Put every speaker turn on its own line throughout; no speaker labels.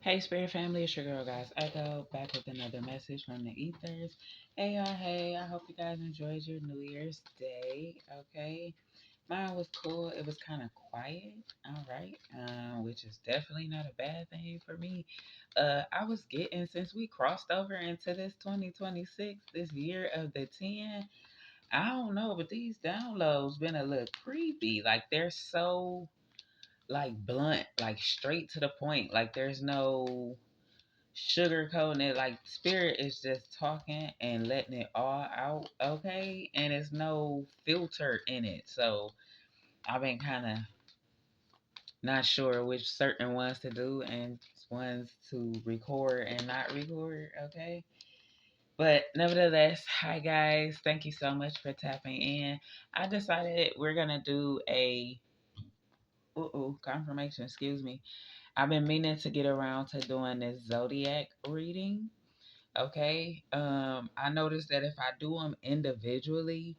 Hey, Spirit Family, it's your girl, guys. Echo back with another message from the ethers. Hey, y'all. Hey, I hope you guys enjoyed your New Year's Day. Okay, mine was cool. It was kind of quiet. All right, which is definitely not a bad thing for me. I was getting since we crossed over into this 2026, this year of the 10. I don't know, but these downloads been a little creepy. Like they're so like blunt, like straight to the point. Like there's no sugarcoating it. Like spirit is just talking and letting it all out, okay? And there's no filter in it. So I've been kind of not sure which certain ones to do and ones to record and not record, okay? But nevertheless, hi guys, thank you so much for tapping in. I decided we're gonna do a confirmation, excuse me. I've been meaning to get around to doing this Zodiac reading. Okay. I noticed that if I do them individually,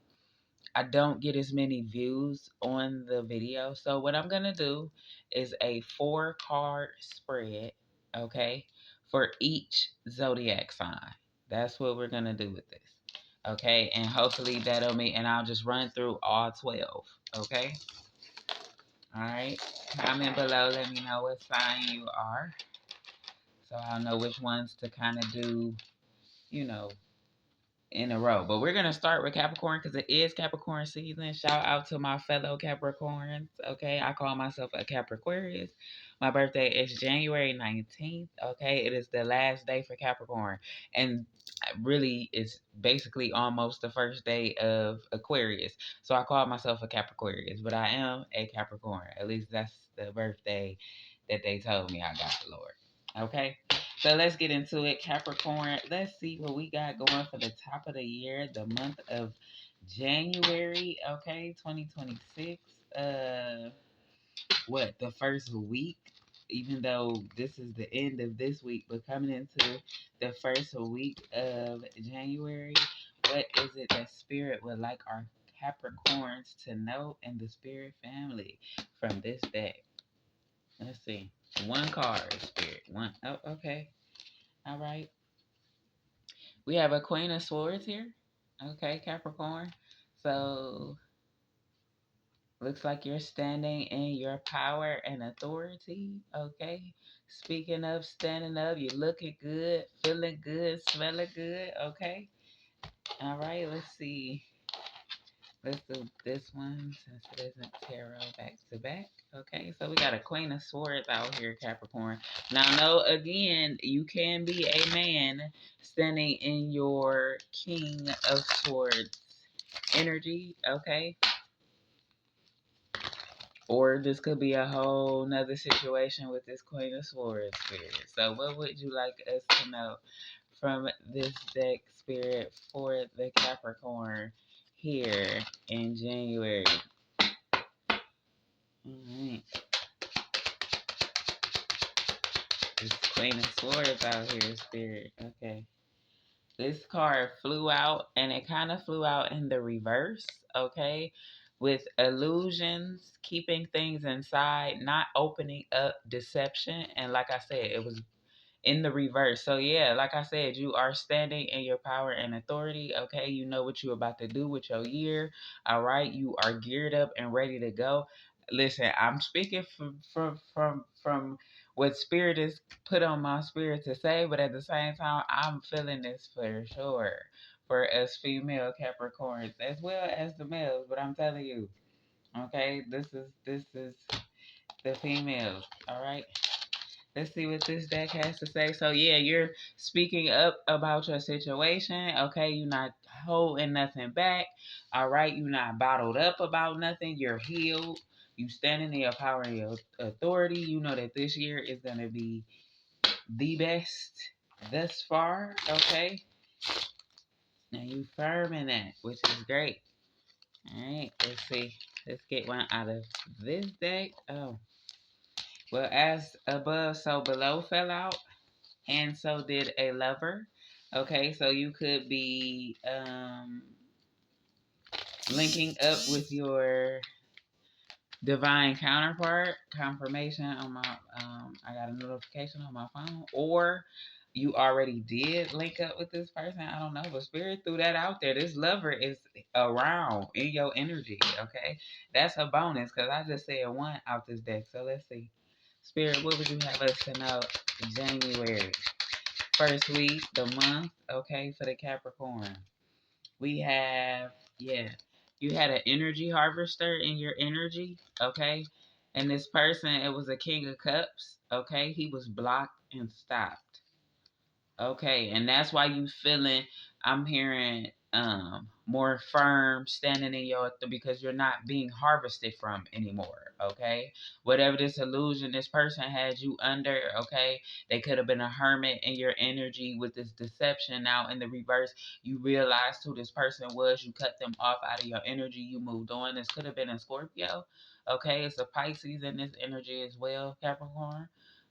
I don't get as many views on the video. So what I'm gonna do is a 4 card spread, okay, for each zodiac sign. That's what we're gonna do with this. Okay, and hopefully that'll mean and I'll just run through all 12. Okay. Alright. Comment below, let me know what sign you are. So I'll know which ones to kind of do, you know, in a row. But we're going to start with Capricorn because it is Capricorn season. Shout out to my fellow Capricorns. Okay. I call myself a Capricornius. My birthday is January 19th. Okay. It is the last day for Capricorn. And really, it's basically almost the first day of Aquarius. So I call myself a Capricornius, but I am a Capricorn. At least that's the birthday that they told me I got, Lord. Okay. So let's get into it. Capricorn, let's see what we got going for the top of the year, the month of January, okay, 2026. The first week, even though this is the end of this week, but coming into the first week of January, what is it that Spirit would like our Capricorns to know in the Spirit family from this day? Let's see. One card, Spirit. One. Oh, okay. All right. We have a Queen of Swords here. Okay, Capricorn. So looks like you're standing in your power and authority. Okay. Speaking of standing up, you're looking good, feeling good, smelling good. Okay. All right. Let's see. Let's do this one since it isn't tarot back to back. Okay, so we got a Queen of Swords out here, Capricorn. Now, no, again, you can be a man standing in your King of Swords energy, okay? Or this could be a whole nother situation with this Queen of Swords spirit. So, what would you like us to know from this deck, Spirit, for the Capricorn here in January? Alright. This Queen of Swords out here, Spirit. Okay. This card flew out and it kind of flew out in the reverse, okay? With illusions, keeping things inside, not opening up deception. And like I said, it was in the reverse. So yeah, like I said, you are standing in your power and authority. Okay, you know what you're about to do with your year. All right, you are geared up and ready to go. Listen, I'm speaking from what spirit is put on my spirit to say, but at the same time, I'm feeling this for sure for us female Capricorns as well as the males. But I'm telling you, okay, this is the females. All right. Let's see what this deck has to say. So yeah, you're speaking up about your situation. Okay, you're not holding nothing back. All right, you're not bottled up about nothing. You're healed. You standing in your power and your authority. You know that this year is gonna be the best thus far. Okay, now you firm in that, which is great. All right, let's see. Let's get one out of this deck. Oh, well, as above, so below fell out. And so did a lover. Okay, so you could be linking up with your divine counterpart confirmation on my I got a notification on my phone, or you already did link up with this person. I don't know, but spirit threw that out there. This lover is around in your energy. Okay, that's a bonus because I just said one out this deck. So let's see, spirit, what would you have us to know? January, first week, the month. Okay, for the Capricorn. We have, yeah, you had an energy harvester in your energy, okay? And this person, it was a King of Cups, okay? He was blocked and stopped. Okay, and that's why you feeling, I'm hearing more firm standing in your, because you're not being harvested from anymore. Okay, whatever this illusion this person had you under, okay, they could have been a hermit in your energy with this deception. Now in the reverse, you realized who this person was, you cut them off out of your energy, you moved on. This could have been a Scorpio. Okay, it's a Pisces in this energy as well, Capricorn.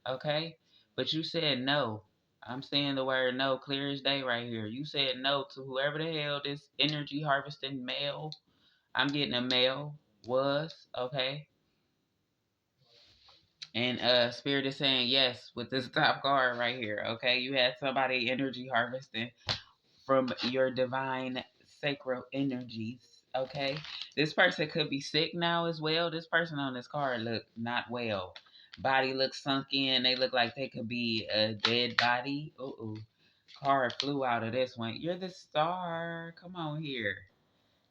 Okay, but you said no. I'm saying the word no clear as day right here. You said no to whoever the hell this energy harvesting male, I'm getting a male, was, okay? And spirit is saying yes with this top card right here, okay? You had somebody energy harvesting from your divine sacral energies, okay? This person could be sick now as well. This person on this card look not well. Body looks sunk in. They look like they could be a dead body. Uh-oh. Card flew out of this one. You're the star. Come on here.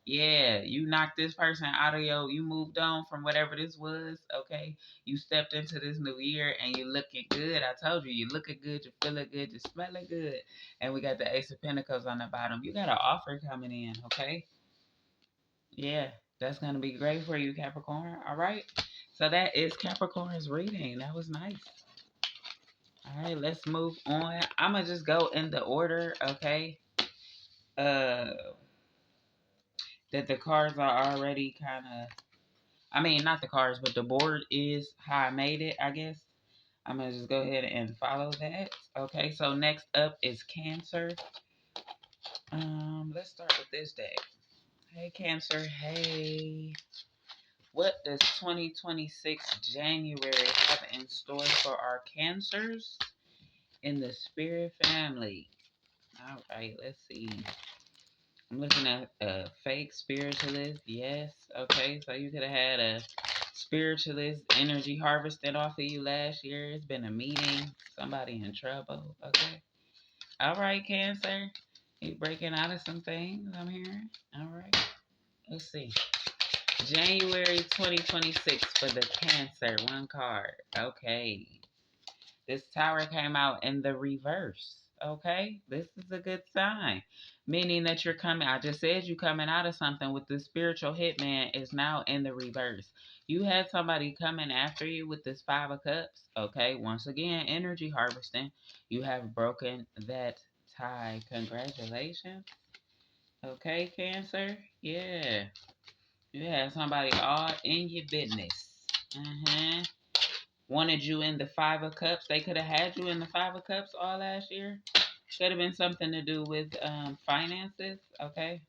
Yeah, you knocked this person out of you moved on from whatever this was, okay? You stepped into this new year and you're looking good. I told you, you're looking good, you're feeling good, you're smelling good. And we got the Ace of Pentacles on the bottom. You got an offer coming in, okay? Yeah, that's going to be great for you, Capricorn, all right? So that is Capricorn's reading. That was nice. All right, let's move on. I'm going to just go in the order, okay? Uh, that the cards are already kind of, I mean, not the cards, but the board is how I made it, I guess. I'm going to just go ahead and follow that. Okay, so next up is Cancer. Let's start with this deck. Hey, Cancer. Hey. What does 2026 January have in store for our Cancers in the Spirit family? All right, let's see. I'm looking at a fake spiritualist. Yes. Okay. So you could have had a spiritualist energy harvested off of you last year. It's been a meeting. Somebody in trouble. Okay. All right, Cancer. You breaking out of some things, I'm hearing. All right. Let's see. January 2026 for the Cancer. One card. Okay. This tower came out in the reverse. Okay, this is a good sign, meaning that you're coming. I just said you coming out of something with the spiritual hitman is now in the reverse. You had somebody coming after you with this Five of Cups. Okay, once again, energy harvesting. You have broken that tie. Congratulations. Okay, Cancer. Yeah, you had somebody all in your business. Wanted you in the Five of Cups. They could have had you in the Five of Cups all last year. Could have been something to do with finances. Okay.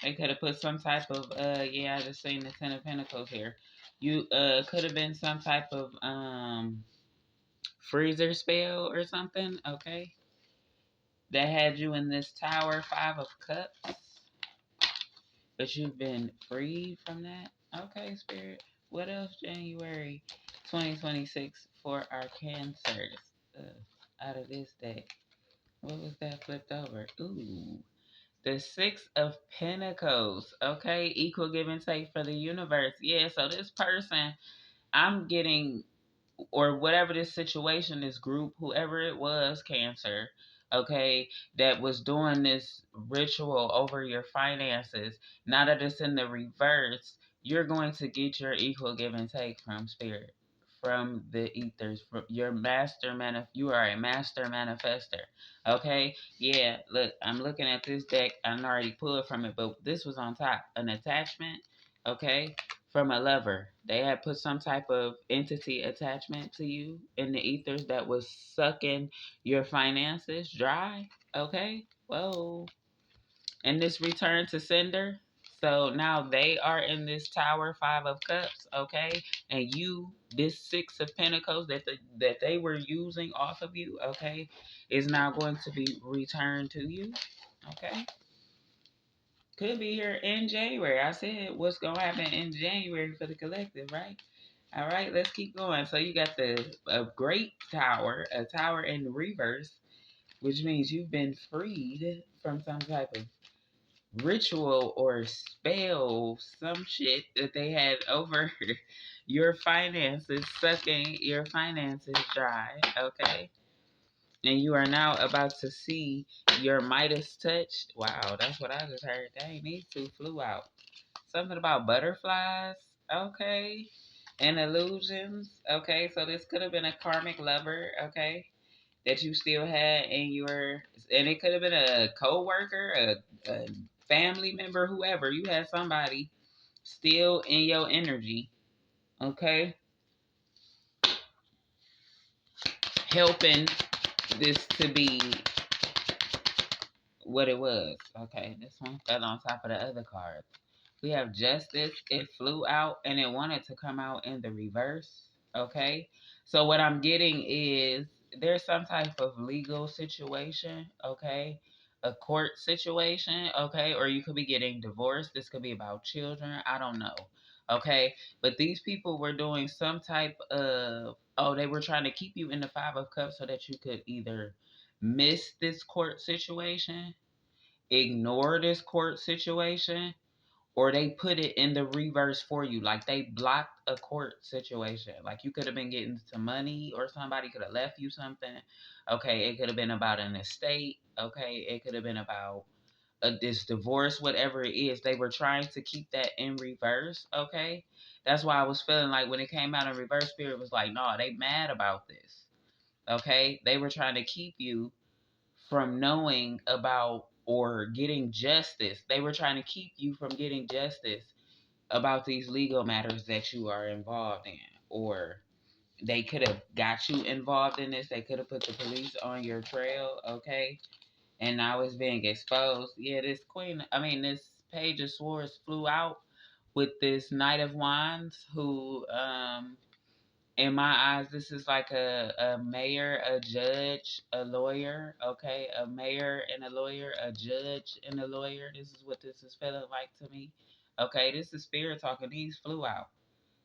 They could have put some type of yeah, I just seen the Ten of Pentacles here. You could have been some type of freezer spell or something. Okay. That had you in this Tower, Five of Cups. But you've been freed from that. Okay, Spirit. What else January 2026 for our Cancers? Out of this deck. What was that flipped over? Ooh. The Six of Pentacles. Okay, equal give and take for the universe. Yeah, so this person, I'm getting, or whatever this situation, this group, whoever it was, Cancer, okay, that was doing this ritual over your finances, now that it's in the reverse, you're going to get your equal give and take from spirit, from the ethers, from your you are a master manifester. Okay, yeah, look, I'm looking at this deck. I already pulled from it, but this was on top, an attachment. Okay, from a lover. They had put some type of entity attachment to you in the ethers that was sucking your finances dry. Okay? Whoa. And this return to sender. So now they are in this tower, 5 of Cups, okay? And you, this 6 of Pentacles that they were using off of you, okay, is now going to be returned to you, okay? Could be here in January. I said what's going to happen in January for the collective, right? All right, let's keep going. So you got a great tower, a tower in reverse, which means you've been freed from some type of ritual or spell, some shit that they had over your finances, sucking your finances dry, okay? And you are now about to see your Midas touch. Wow, that's what I just heard. Dang, these two flew out. Something about butterflies, okay? And illusions, okay? So this could have been a karmic lover, okay? That you still had in your, and it could have been a co-worker, a family member, whoever. You had somebody still in your energy, okay? Helping this to be what it was. Okay, this one fell on top of the other card. We have Justice. It flew out and it wanted to come out in the reverse. Okay. So what I'm getting is there's some type of legal situation. Okay. A court situation. Okay. Or you could be getting divorced. This could be about children. I don't know. Okay. But these people were doing some type of, oh, they were trying to keep you in the 5 of Cups so that you could either miss this court situation, ignore this court situation, or they put it in the reverse for you. Like they blocked a court situation. Like you could have been getting some money or somebody could have left you something. Okay, it could have been about an estate. Okay, it could have been about this divorce, whatever it is. They were trying to keep that in reverse. Okay, that's why I was feeling like when it came out in reverse, Spirit was like, no, they mad about this. Okay, they were trying to keep you from knowing about or getting justice. They were trying to keep you from getting justice about these legal matters that you are involved in. Or they could have got you involved in this. They could have put the police on your trail, okay? And now it's being exposed. Yeah, this Page of Swords flew out with this Knight of Wands who, in my eyes, this is like a mayor, a judge, a lawyer, okay? A mayor and a lawyer, a judge and a lawyer. This is what this is feeling like to me. Okay, this is Spirit talking. These flew out.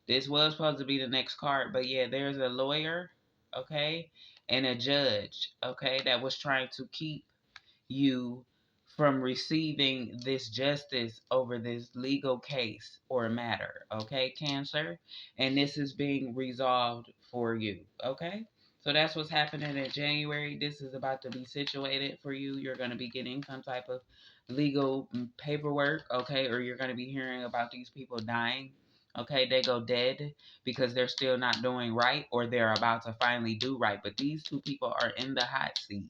This was supposed to be the next card, but yeah, there's a lawyer, okay, and a judge, okay, that was trying to keep you from receiving this justice over this legal case or matter, okay, Cancer? And this is being resolved for you, okay? So that's what's happening in January. This is about to be situated for you. You're going to be getting some type of legal paperwork, okay? Or you're going to be hearing about these people dying, okay? They go dead because they're still not doing right or they're about to finally do right. But these two people are in the hot seat,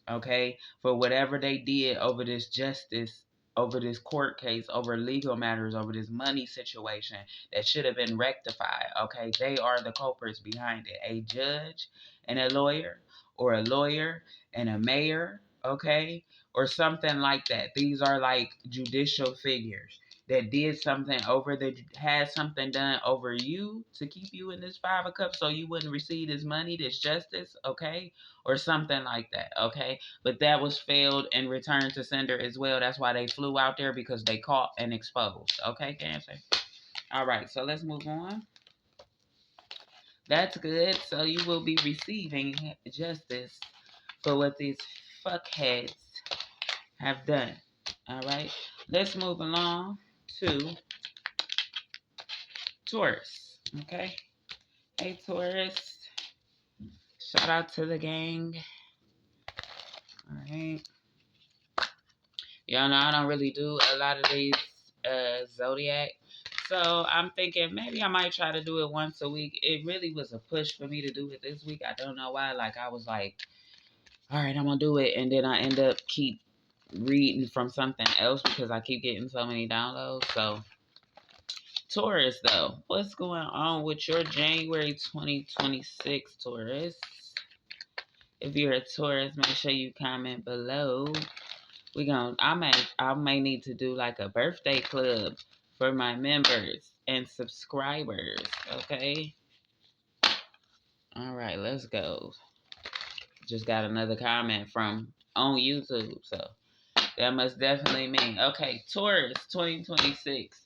okay, for whatever they did over this justice, over this court case, over legal matters, over this money situation that should have been rectified, okay? They are the culprits behind it. A judge and a lawyer, or a lawyer and a mayor, okay? Or something like that. These are like judicial figures that did something over, that had something done over you to keep you in this 5 of Cups so you wouldn't receive this money, this justice, okay? Or something like that, okay? But that was failed and returned to sender as well. That's why they flew out there, because they caught and exposed, okay, Cancer? All right, so let's move on. That's good. So you will be receiving justice for what these fuckheads have done. All right, let's move along to Taurus, okay? Hey, Taurus. Shout out to the gang. All right. Y'all know I don't really do a lot of these Zodiac. So I'm thinking maybe I might try to do it once a week. It really was a push for me to do it this week. I don't know why. Like I was like, all right, I'm gonna do it, and then I end up keep reading from something else because I keep getting so many downloads. So Taurus though, what's going on with your January 2026, Taurus? If you're a Taurus, make sure you comment below. I may need to do like a birthday club for my members and subscribers. Okay. All right, let's go. Just got another comment from on YouTube, so that must definitely mean okay. Taurus 2026,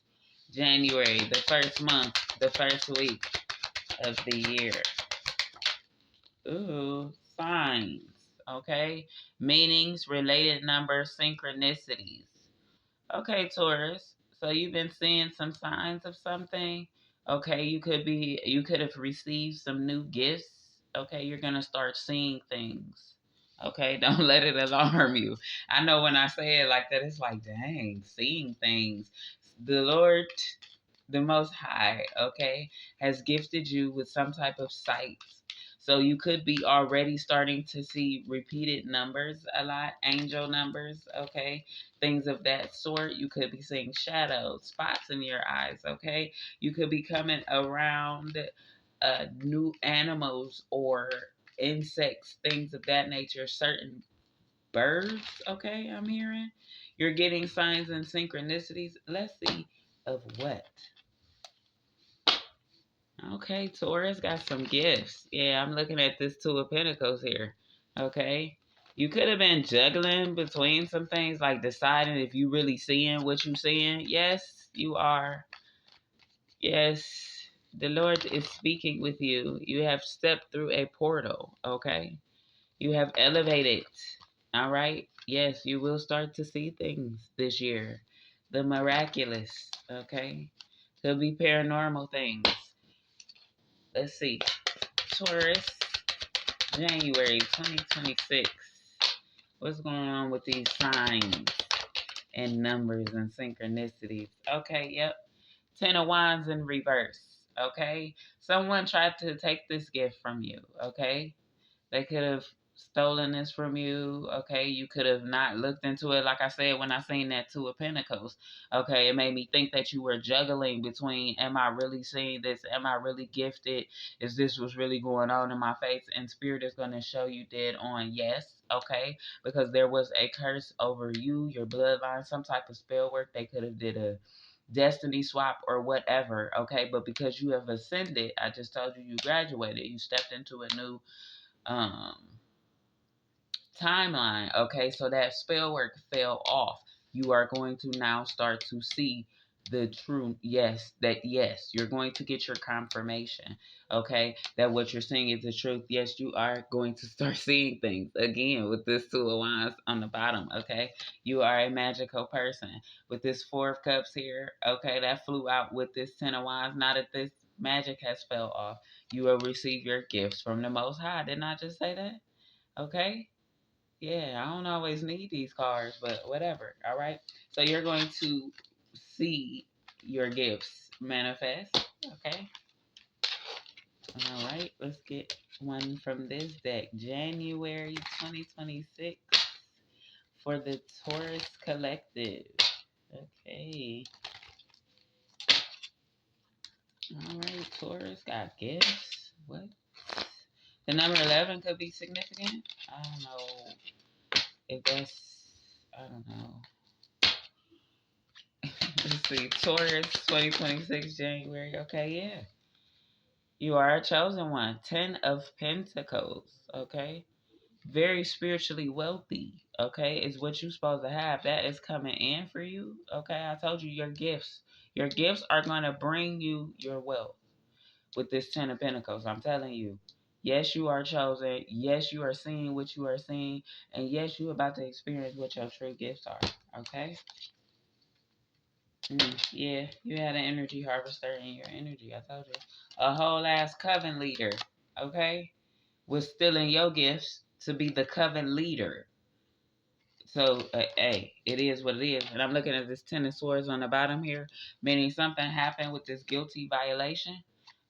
January, the first month, the first week of the year. Ooh, signs. Okay, meanings, related numbers, synchronicities. Okay, Taurus. So you've been seeing some signs of something. Okay, you could have received some new gifts. Okay, you're gonna start seeing things. Okay, don't let it alarm you. I know when I say it like that, it's like, dang, seeing things. The Lord, the Most High, okay, has gifted you with some type of sight. So you could be already starting to see repeated numbers a lot, angel numbers, okay, things of that sort. You could be seeing shadows, spots in your eyes, okay. You could be coming around new animals or insects, things of that nature, certain birds, okay, I'm hearing. You're getting signs and synchronicities. Let's see of what. Okay, Taurus got some gifts. Yeah, I'm looking at this Two of Pentacles here. Okay. You could have been juggling between some things, like deciding if you really seeing what you seeing. Yes, you are. Yes, the Lord is speaking with you. You have stepped through a portal. Okay. You have elevated. All right. Yes, you will start to see things this year. The miraculous. Okay. Could be paranormal things. Let's see. Taurus, January 2026. What's going on with these signs and numbers and synchronicities? Okay, yep. Ten of Wands in reverse. Okay. Someone tried to take this gift from you. Okay. They could have stolen this from you. Okay, you could have not looked into it. Like I said, when I seen that Two of Pentacles, okay, it made me think that you were juggling between, am I really seeing this? Am I really gifted? Is this what's really going on in my face? And Spirit is going to show you dead on yes, okay, because there was a curse over you, your bloodline, some type of spell work. They could have did a destiny swap or whatever, okay, but because you have ascended, I just told you, you graduated, you stepped into a new um timeline. Okay, so that spell work fell off. You are going to now start to see the true yes, that yes, you're going to get your confirmation. Okay, that what you're seeing is the truth. Yes, you are going to start seeing things again with this Two of Wands on the bottom. Okay, you are a magical person with this Four of Cups here. Okay, that flew out with this Ten of Wands. Now that this magic has fell off, you will receive your gifts from the Most High. Didn't I just say that? Okay. Yeah, I don't always need these cards, but whatever. All right. So you're going to see your gifts manifest. Okay. All right. Let's get one from this deck. January 2026 for the Taurus Collective. Okay. All right. Taurus got gifts. What? The number 11 could be significant. I don't know if that's, I don't know. Let's see, Taurus 2026 January. Okay, yeah. You are a chosen one. 10 of Pentacles. Okay. Very spiritually wealthy. Okay. Is what you're supposed to have. That is coming in for you. Okay. I told you your gifts. Your gifts are going to bring you your wealth with this 10 of Pentacles. I'm telling you. Yes, you are chosen. Yes, you are seeing what you are seeing. And yes, you're about to experience what your true gifts are. Okay. Yeah, you had an energy harvester in your energy. I told you. A whole ass coven leader, okay, was stealing your gifts to be the coven leader. So, hey, it is what it is. And I'm looking at this Ten of Swords on the bottom here, meaning something happened with this guilty violation.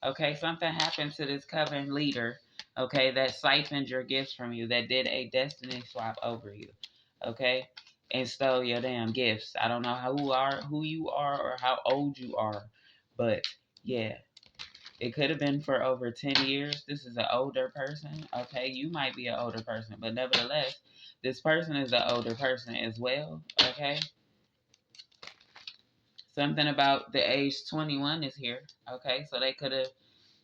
Okay, something happened to this coven leader, okay, that siphoned your gifts from you, that did a destiny swap over you, okay, and stole your damn gifts. I don't know who you are, or how old you are, but yeah, It could have been for over 10 years. This is an older person. Okay. You might be an older person, but nevertheless, this person is an older person as well. Okay. Something about the age 21 is here. Okay. So they could have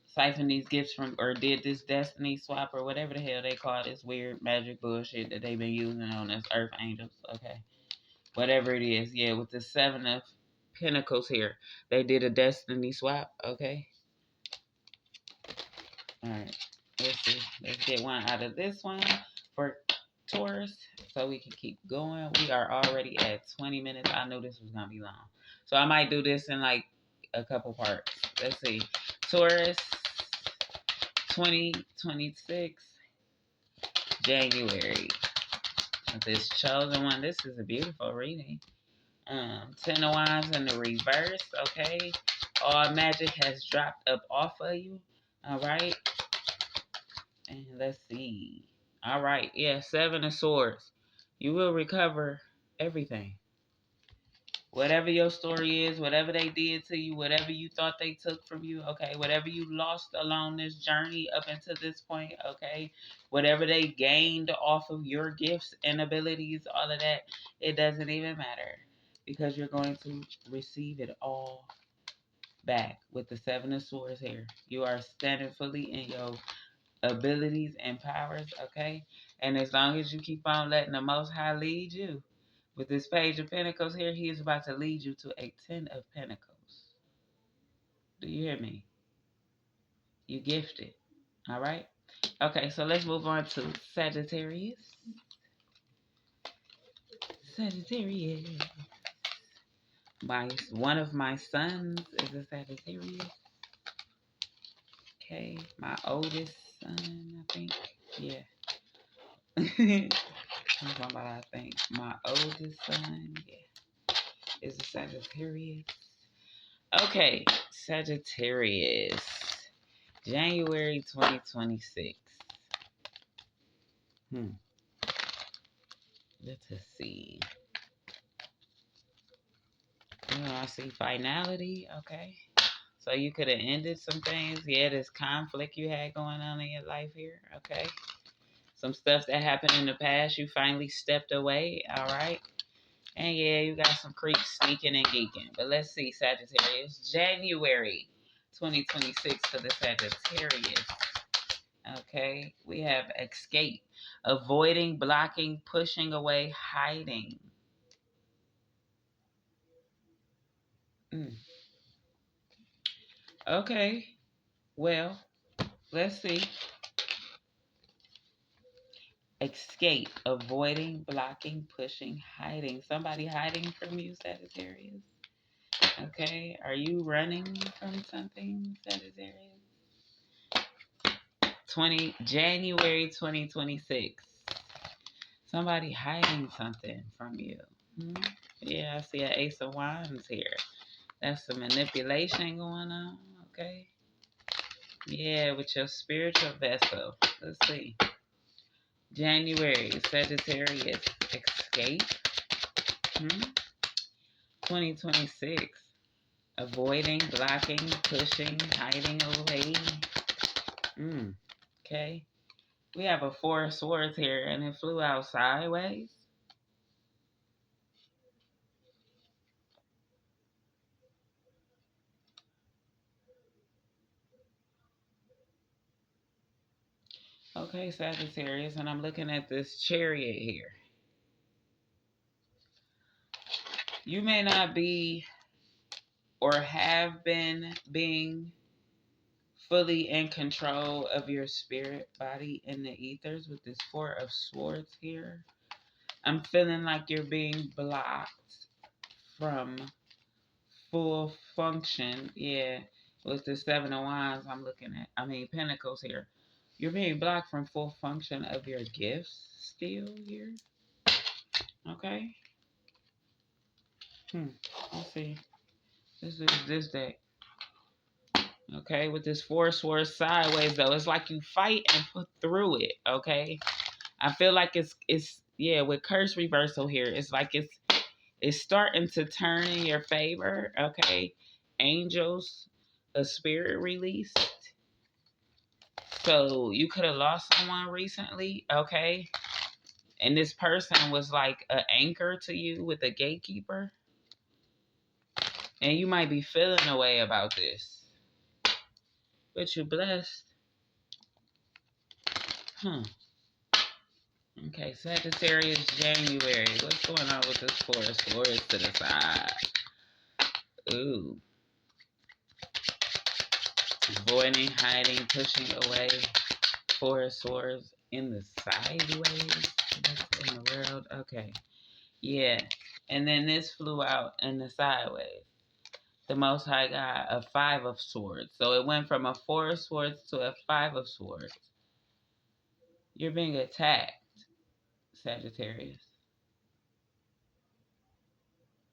siphoned these gifts from, or did this destiny swap, or whatever the hell they call this weird magic bullshit that they've been using on us earth angels. Okay. Whatever it is. Yeah. With the 7 of Pentacles here, they did a destiny swap. Okay. All right, let's see. Let's get one out of this one for Taurus so we can keep going. We are already at 20 minutes. I knew this was going to be long. So I might do this in like a couple parts. Let's see. Taurus 2026 January. This chosen one. This is a beautiful reading. 10 of Wands in the reverse. Okay. All magic has dropped up off of you. All right. And let's see. All right. Yeah, 7 of Swords. You will recover everything. Whatever your story is, whatever they did to you, whatever you thought they took from you, okay, whatever you lost along this journey up until this point, okay, whatever they gained off of your gifts and abilities, all of that, it doesn't even matter because you're going to receive it all back with the 7 of Swords here. You are standing fully in your abilities and powers, okay? And as long as you keep on letting the Most High lead you, with this Page of Pentacles here, he is about to lead you to a 10 of Pentacles. Do you hear me? You gifted, all right? Okay, so let's move on to Sagittarius. Sagittarius. One of my sons is a Sagittarius. Okay, my oldest son, I think. Yeah. I think my oldest son, yeah, is a Sagittarius. Okay, Sagittarius, January 2026. Let's see. I see finality. Okay, so you could have ended some things. Yeah, this conflict you had going on in your life here. Okay, some stuff that happened in the past. You finally stepped away. All right. And yeah, you got some creeps sneaking and geeking. But let's see, Sagittarius. January 2026 for the Sagittarius. Okay. We have escape. Avoiding, blocking, pushing away, hiding. Okay. Well, let's see. Escape. Avoiding, blocking, pushing, hiding. Somebody hiding from you, Sagittarius? Okay. Are you running from something, Sagittarius? January 2026. Somebody hiding something from you. Yeah, I see an Ace of Wands here. That's some manipulation going on. Okay. Yeah, with your spiritual vessel. Let's see. January, Sagittarius, escape. 2026. Avoiding, blocking, pushing, hiding away. Okay. We have a 4 of Swords here, and it flew out sideways. Okay, Sagittarius, and I'm looking at this Chariot here. You may not be or have been being fully in control of your spirit body in the ethers with this 4 of Swords here. I'm feeling like you're being blocked from full function. Yeah, with the 7 of Wands I'm looking at. Pentacles here. You're being blocked from full function of your gifts still here. Okay. Let's see. This is this deck. Okay, with this 4 of Swords sideways though, it's like you fight and put through it. Okay, I feel like it's yeah, with curse reversal here, it's like it's starting to turn in your favor. Okay, angels a spirit released. So you could have lost someone recently, okay? And this person was like an anchor to you with a gatekeeper. And you might be feeling a way about this. But you're blessed. Huh. Okay, Sagittarius, January. What's going on with this Four of Swords to the side? Ooh. Avoiding, hiding, pushing away. Four of Swords in the sideways. What's in the world? Okay. Yeah. And then this flew out in the sideways. The Most High God, a Five of Swords. So it went from a Four of Swords to a Five of Swords. You're being attacked, Sagittarius.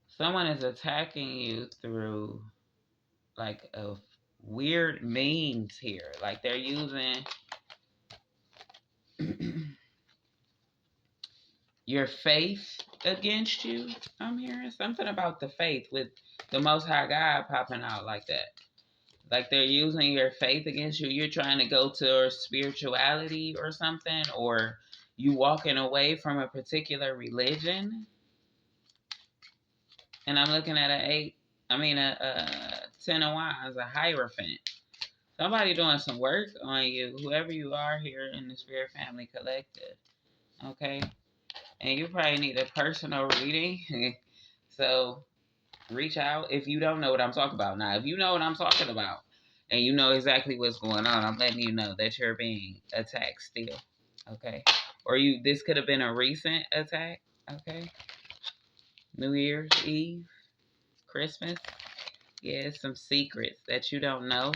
Someone is attacking you through like a weird means here. Like they're using your faith against you. I'm hearing something about the faith with the Most High God popping out like that. Like they're using your faith against you. You're trying to go to spirituality or something, or you walking away from a particular religion. And I'm looking at a 10 of Wands, a Hierophant. Somebody doing some work on you, whoever you are here in the Spirit Family Collective. Okay? And you probably need a personal reading. So reach out if you don't know what I'm talking about. Now, if you know what I'm talking about and you know exactly what's going on, I'm letting you know that you're being attacked still. Okay? Or this could have been a recent attack. Okay? New Year's Eve, Christmas. Yeah, it's some secrets that you don't know.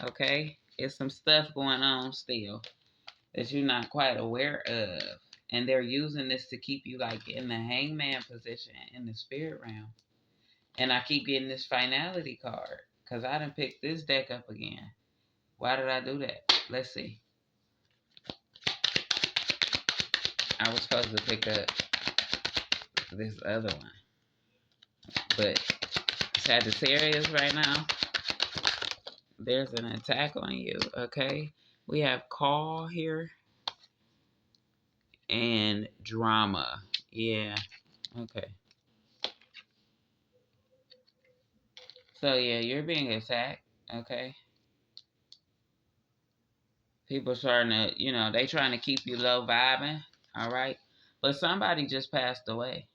Okay? It's some stuff going on still that you're not quite aware of. And they're using this to keep you like in the hangman position in the spirit realm. And I keep getting this finality card because I done picked this deck up again. Why did I do that? Let's see. I was supposed to pick up this other one. But Sagittarius right now, there's an attack on you, okay? We have call here and drama. Yeah, okay. So, yeah, you're being attacked, okay? People starting to, they trying to keep you low vibing, all right? But somebody just passed away.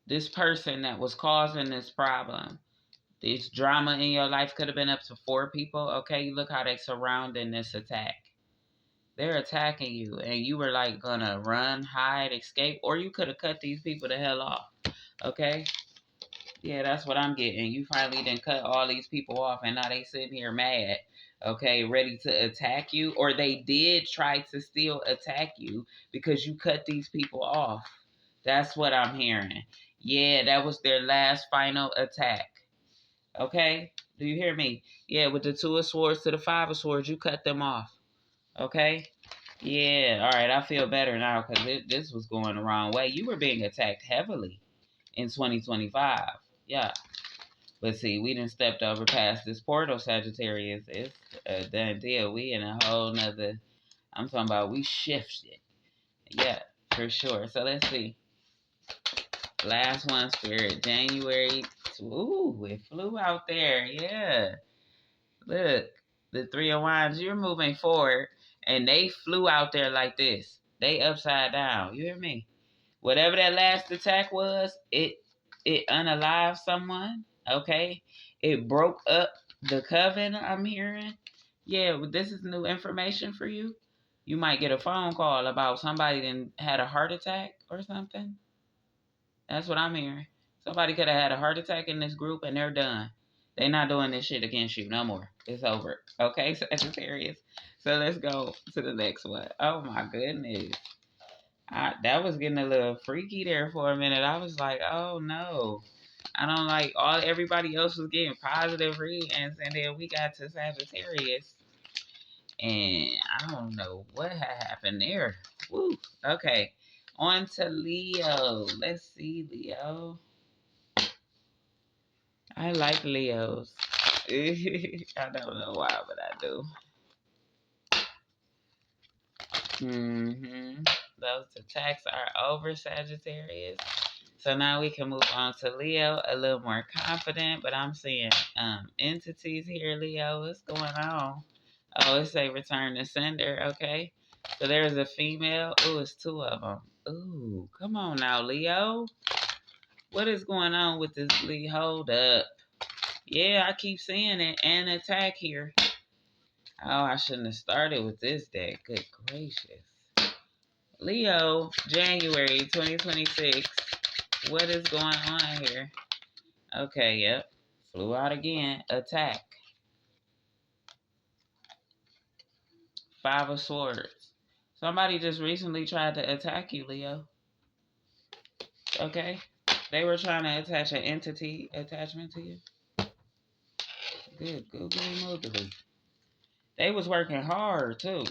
This person that was causing this problem, this drama in your life could have been up to 4 people, okay? Look how they surrounding this attack. They're attacking you, and you were like gonna run, hide, escape, or you could have cut these people the hell off, okay? Yeah, that's what I'm getting. You finally done cut all these people off, and now they sitting here mad, okay, ready to attack you, or they did try to still attack you because you cut these people off. That's what I'm hearing. Yeah, that was their last final attack. Okay? Do you hear me? Yeah, with the Two of Swords to the Five of Swords, you cut them off. Okay? Yeah, all right, I feel better now because this was going the wrong way. You were being attacked heavily in 2025. Yeah. But see, we done stepped over past this portal, Sagittarius. It's a done deal. We in a whole nother, I'm talking about we shifted. Yeah, for sure. So let's see. Last one, Spirit. January. Ooh, it flew out there. Yeah. Look, the Three of Wands, you're moving forward, and they flew out there like this. They upside down. You hear me? Whatever that last attack was, it unalived someone. Okay? It broke up the coven, I'm hearing. Yeah, this is new information for you. You might get a phone call about somebody that had a heart attack or something. That's what I'm hearing. Somebody could have had a heart attack in this group and they're done. They're not doing this shit against you no more. It's over. Okay, Sagittarius? So let's go to the next one. Oh my goodness. That was getting a little freaky there for a minute. I was like, oh no. I don't like everybody else was getting positive readings and then we got to Sagittarius. And I don't know what had happened there. Woo. Okay. On to Leo. Let's see, Leo. I like Leos. I don't know why, but I do. Those attacks are over, Sagittarius. So now we can move on to Leo, a little more confident, but I'm seeing entities here, Leo. What's going on? Oh, it's a return to sender, okay? So there's a female. Ooh, it's two of them. Ooh, come on now, Leo. What is going on with this Leo? Hold up. Yeah, I keep seeing it. An attack here. Oh, I shouldn't have started with this deck. Good gracious. Leo, January 2026. What is going on here? Okay, yep. Flew out again. Attack. Five of Swords. Somebody just recently tried to attack you, Leo. Okay? They were trying to attach an entity attachment to you. Good, googly moogly. They was working hard, too.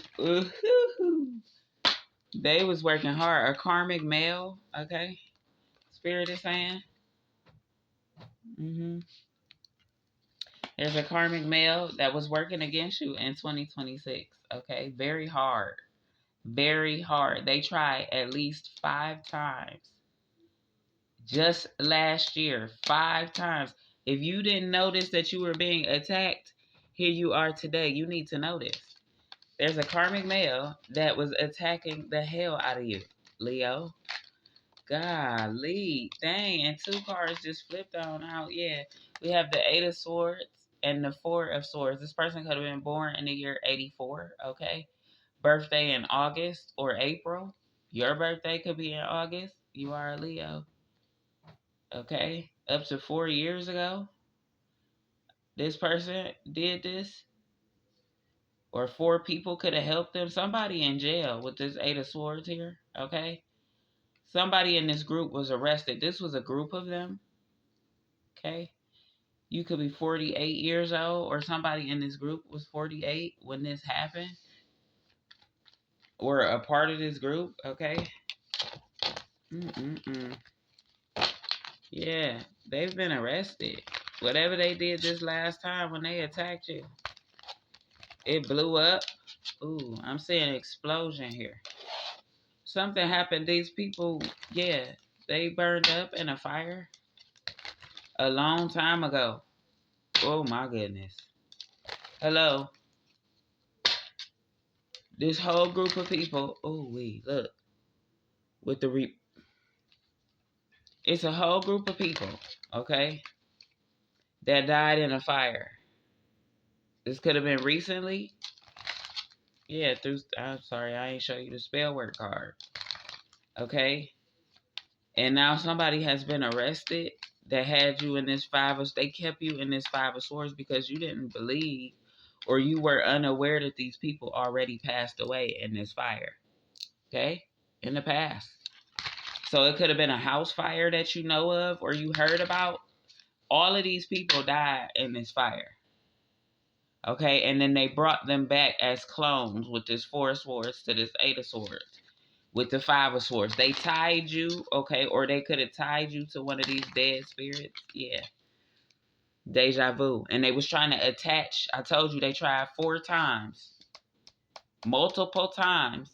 They was working hard. A karmic male, okay? Spirit is saying. There's a karmic male that was working against you in 2026, okay? Very hard. Very hard. They tried at least 5 times. Just last year, 5 times. If you didn't notice that you were being attacked, here you are today. You need to notice. There's a karmic male that was attacking the hell out of you, Leo. Golly, dang, and 2 cards just flipped on out. Yeah, we have the 8 of Swords and the 4 of Swords. This person could have been born in the year 84, okay? Birthday in August or April. Your birthday could be in August. You are a Leo, okay? Up to 4 years ago, this person did this, or 4 people could have helped them. Somebody in jail with this 8 of Swords here, okay? Somebody in this group was arrested. This was a group of them, okay? You could be 48 years old, or somebody in this group was 48 when this happened, or a part of this group, okay? Yeah, they've been arrested. Whatever they did this last time when they attacked you, it blew up. Ooh, I'm seeing explosion here. Something happened. These people, yeah, they burned up in a fire a long time ago. Oh my goodness. Hello. This whole group of people. Oh, look. With the it's a whole group of people, okay, that died in a fire. This could have been recently. Yeah, I'm sorry, I ain't show you the spell work card. Okay? And now somebody has been arrested that had you in this they kept you in this 5 of Swords because you didn't believe, or you were unaware that these people already passed away in this fire. Okay? In the past. So it could have been a house fire that you know of or you heard about. All of these people died in this fire. Okay, and then they brought them back as clones with this 4 of Swords to this 8 of Swords. With the 5 of Swords. They tied you, okay, or they could have tied you to one of these dead spirits. Yeah. Deja vu. And they was trying to attach. I told you they tried 4 times. Multiple times.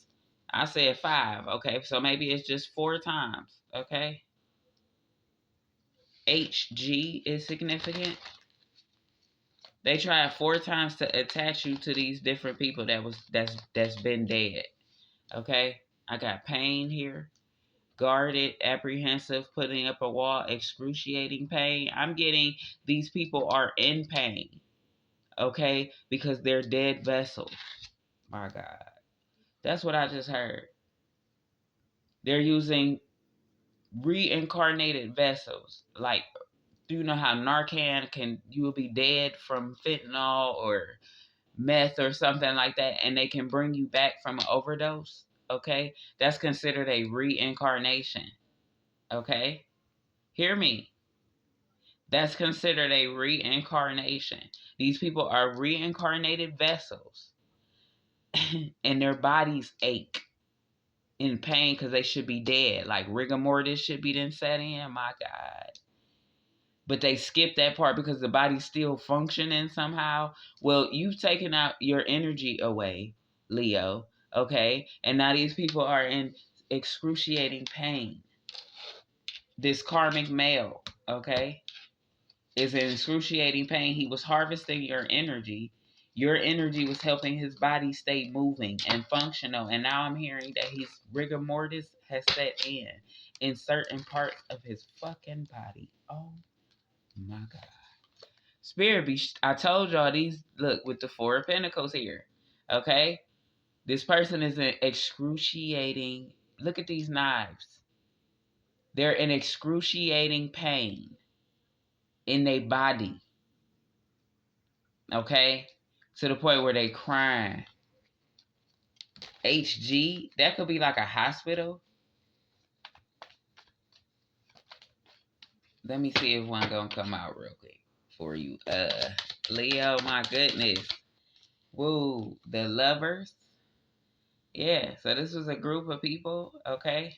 I said 5, okay, so maybe it's just 4 times, okay? HG is significant. They tried 4 times to attach you to these different people that's been dead. Okay? I got pain here. Guarded, apprehensive, putting up a wall, excruciating pain. I'm getting these people are in pain. Okay? Because they're dead vessels. My God. That's what I just heard. They're using reincarnated vessels. Like, do you know how Narcan you will be dead from fentanyl or meth or something like that, and they can bring you back from an overdose? Okay, that's considered a reincarnation. Okay, hear me. That's considered a reincarnation. These people are reincarnated vessels, and their bodies ache in pain because they should be dead. Like rigor mortis should be then set in. My God. but they skip that part because the body's still functioning somehow. Well, you've taken out your energy away, Leo, okay? And now these people are in excruciating pain. This karmic male, okay, is in excruciating pain. He was harvesting your energy. Your energy was helping his body stay moving and functional. And now I'm hearing that his rigor mortis has set in certain parts of his fucking body. Oh my God. Spirit be, I told y'all these, look, with the Four of Pentacles here, okay? This person is in excruciating, look at these knives. They're in excruciating pain in their body, okay? To the point where they crying. HG, that could be like a hospital. Let me see if one gonna come out real quick for you. Leo, my goodness. Woo, the Lovers. Yeah, so this was a group of people, okay?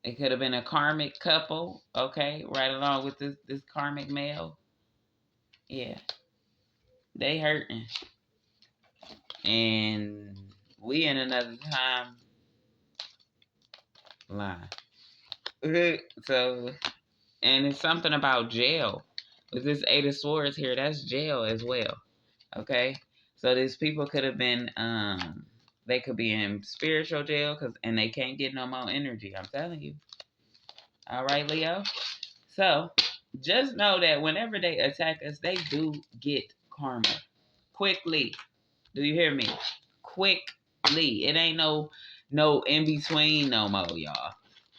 It could have been a karmic couple, okay? Right along with this karmic male. Yeah. They hurting. And we in another time line. So, and it's something about jail. With this Eight of Swords here, that's jail as well. Okay? So these people could have been, they could be in spiritual jail and they can't get no more energy. I'm telling you. All right, Leo? So, just know that whenever they attack us, they do get karma. Quickly. Do you hear me? Quickly. It ain't no in between no more, y'all.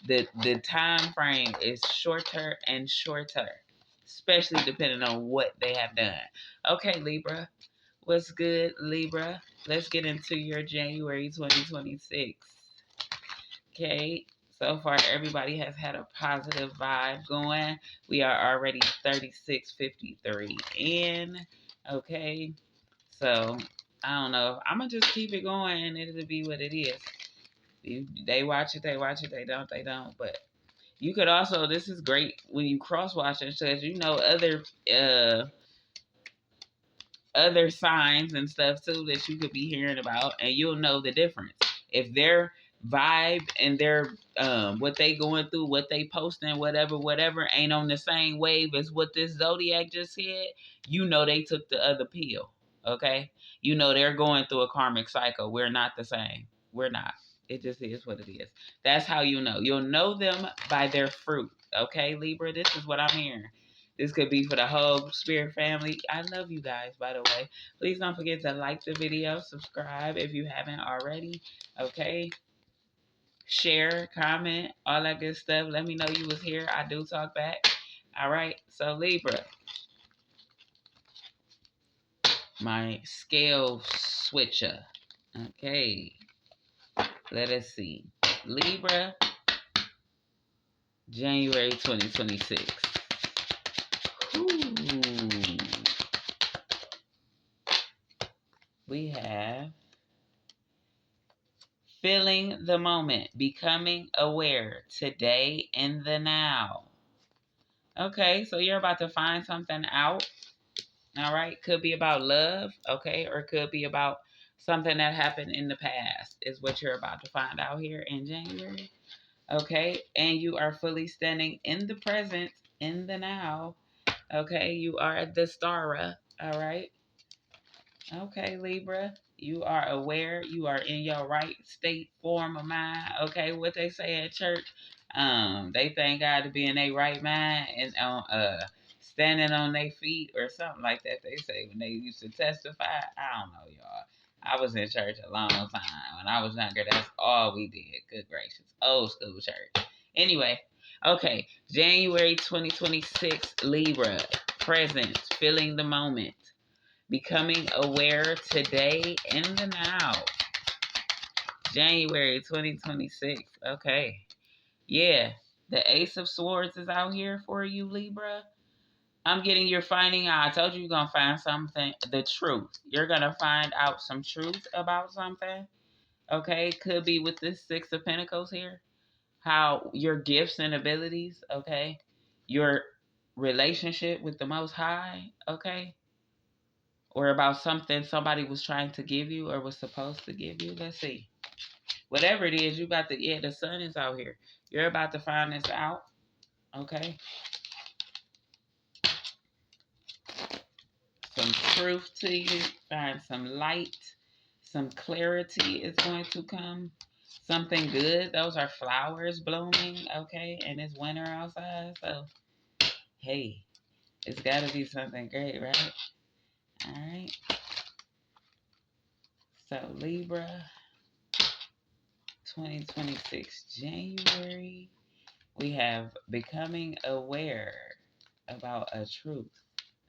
The time frame is shorter and shorter, especially depending on what they have done. Okay, Libra. What's good, Libra? Let's get into your January 2026. Okay. So far, everybody has had a positive vibe going. We are already 36:53 in. Okay. So, I don't know. I'm going to just keep it going and it'll be what it is. They watch it, they watch it. They don't. But you could also, this is great when you cross watch it because you know other signs and stuff too that you could be hearing about, and you'll know the difference. If their vibe and their what they going through, what they posting, whatever ain't on the same wave as what this Zodiac just said, you know they took the other pill. Okay? You know they're going through a karmic cycle. We're not the same. We're not. It just is what it is. That's how you know. You'll know them by their fruit. Okay, Libra? This is what I'm hearing. This could be for the whole Spirit family. I love you guys, by the way. Please don't forget to like the video, subscribe if you haven't already. Okay? Share, comment, all that good stuff. Let me know you was here. I do talk back. All right? So, Libra. My scale switcher. Okay. Let us see. Libra, January 2026. Ooh. We have feeling the moment, becoming aware, today in the now. Okay, so you're about to find something out. All right, could be about love, okay, or could be about something that happened in the past, is what you're about to find out here in January. Okay, and you are fully standing in the present, in the now. Okay, you are the Stara. All right. Okay, Libra, you are aware. You are in your right state, form of mind. Okay, what they say at church, they thank God to be in their right mind and on standing on their feet or something like that. They say when they used to testify. I don't know, y'all. I was in church a long time when I was younger. That's all we did. Good gracious, old school church. Anyway, okay, January 2026, Libra, present, feeling the moment. Becoming aware today in the now. January 2026. Okay. Yeah. The Ace of Swords is out here for you, Libra. I'm getting you're finding out. I told you you're going to find something. The truth. You're going to find out some truth about something. Okay. Could be with this Six of Pentacles here. How your gifts and abilities. Okay. Your relationship with the Most High, okay? Or about something somebody was trying to give you or was supposed to give you. Let's see. Whatever it is, you about to, yeah, the sun is out here. You're about to find this out, okay? Some truth to you, find some light, some clarity is going to come. Something good. Those are flowers blooming, okay? And it's winter outside, so hey, it's got to be something great, right? All right. So Libra, 2026 January, we have becoming aware about a truth,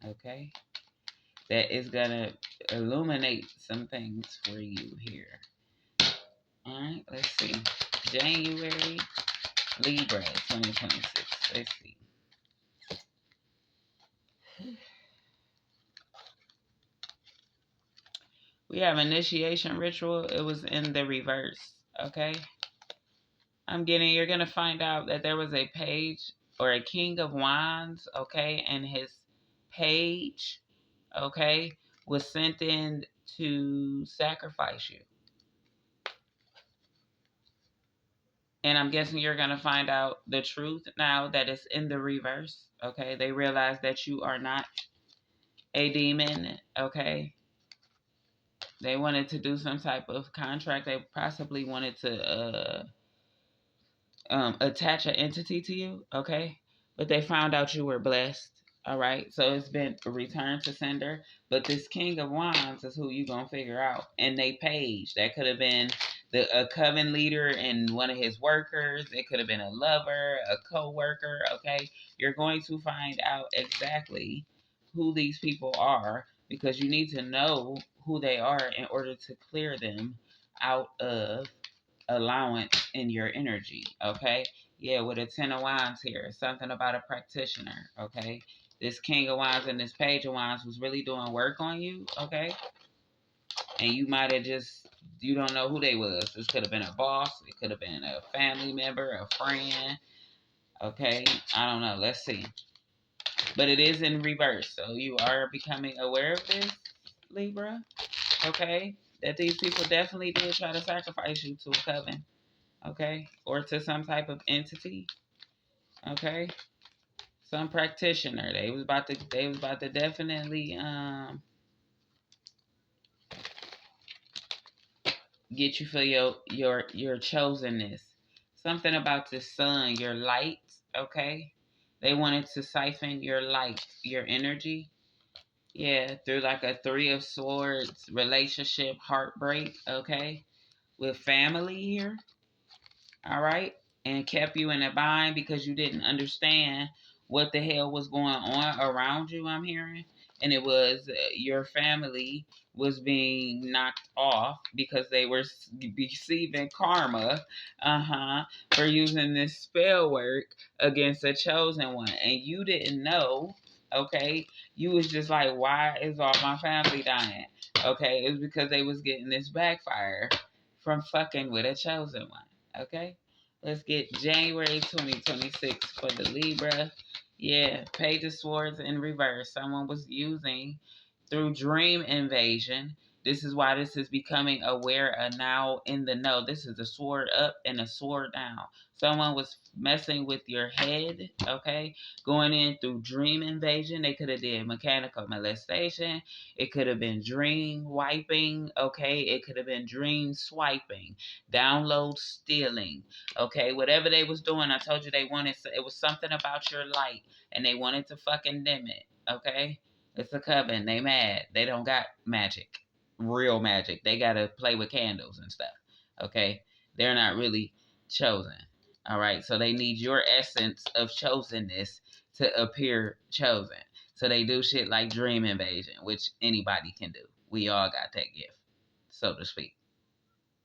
okay? That is going to illuminate some things for you here. All right, let's see. January, Libra, 2026. Let's see. We have initiation ritual. It was in the reverse, okay? You're going to find out that there was a page or a king of wands, okay? And his page, okay, was sent in to sacrifice you. And I'm guessing you're going to find out the truth now that it's in the reverse, okay? They realize that you are not a demon, okay? They wanted to do some type of contract. They possibly wanted to attach an entity to you, okay? But they found out you were blessed, all right? So it's been returned to sender. But this King of Wands is who you gonna figure out. And they page. That could have been a coven leader and one of his workers. It could have been a lover, a co-worker, okay? You're going to find out exactly who these people are because you need to know who they are in order to clear them out of allowance in your energy, okay? Yeah, with a 10 of wands here, something about a practitioner, okay? This king of wands and this page of wands was really doing work on you, okay? And you might have just, you don't know who they was. This could have been a boss. It could have been a family member, a friend, okay? I don't know. Let's see. But it is in reverse, so you are becoming aware of this, Libra, okay? That these people definitely did try to sacrifice you to a coven, okay, or to some type of entity, okay, some practitioner. They was about to definitely get you for your chosenness. Something about the sun, your light, okay. They wanted to siphon your light, your energy, yeah, through like a 3 of Swords relationship heartbreak, okay, with family here. All right, and kept you in a bind because you didn't understand what the hell was going on around you, I'm hearing. And it was your family was being knocked off because they were receiving karma, for using this spell work against a chosen one. And you didn't know, okay? You was just like, why is all my family dying? Okay, it was because they was getting this backfire from fucking with a chosen one. Okay, let's get January 2026 for the Libra. Yeah, Page of Swords in reverse. Someone was using through dream invasion. This is why this is becoming aware of now in the know. This is a sword up and a sword down. Someone was messing with your head, okay? Going in through dream invasion. They could have did mechanical molestation. It could have been dream wiping, okay? It could have been dream swiping, download stealing, okay? Whatever they was doing, I told you they wanted, it was something about your light and they wanted to fucking dim it, okay? It's a coven. They mad. They don't got magic, real magic. They gotta play with candles and stuff. Okay, they're not really chosen. All right, so they need your essence of chosenness to appear chosen. So they do shit like dream invasion, which anybody can do. We all got that gift, so to speak.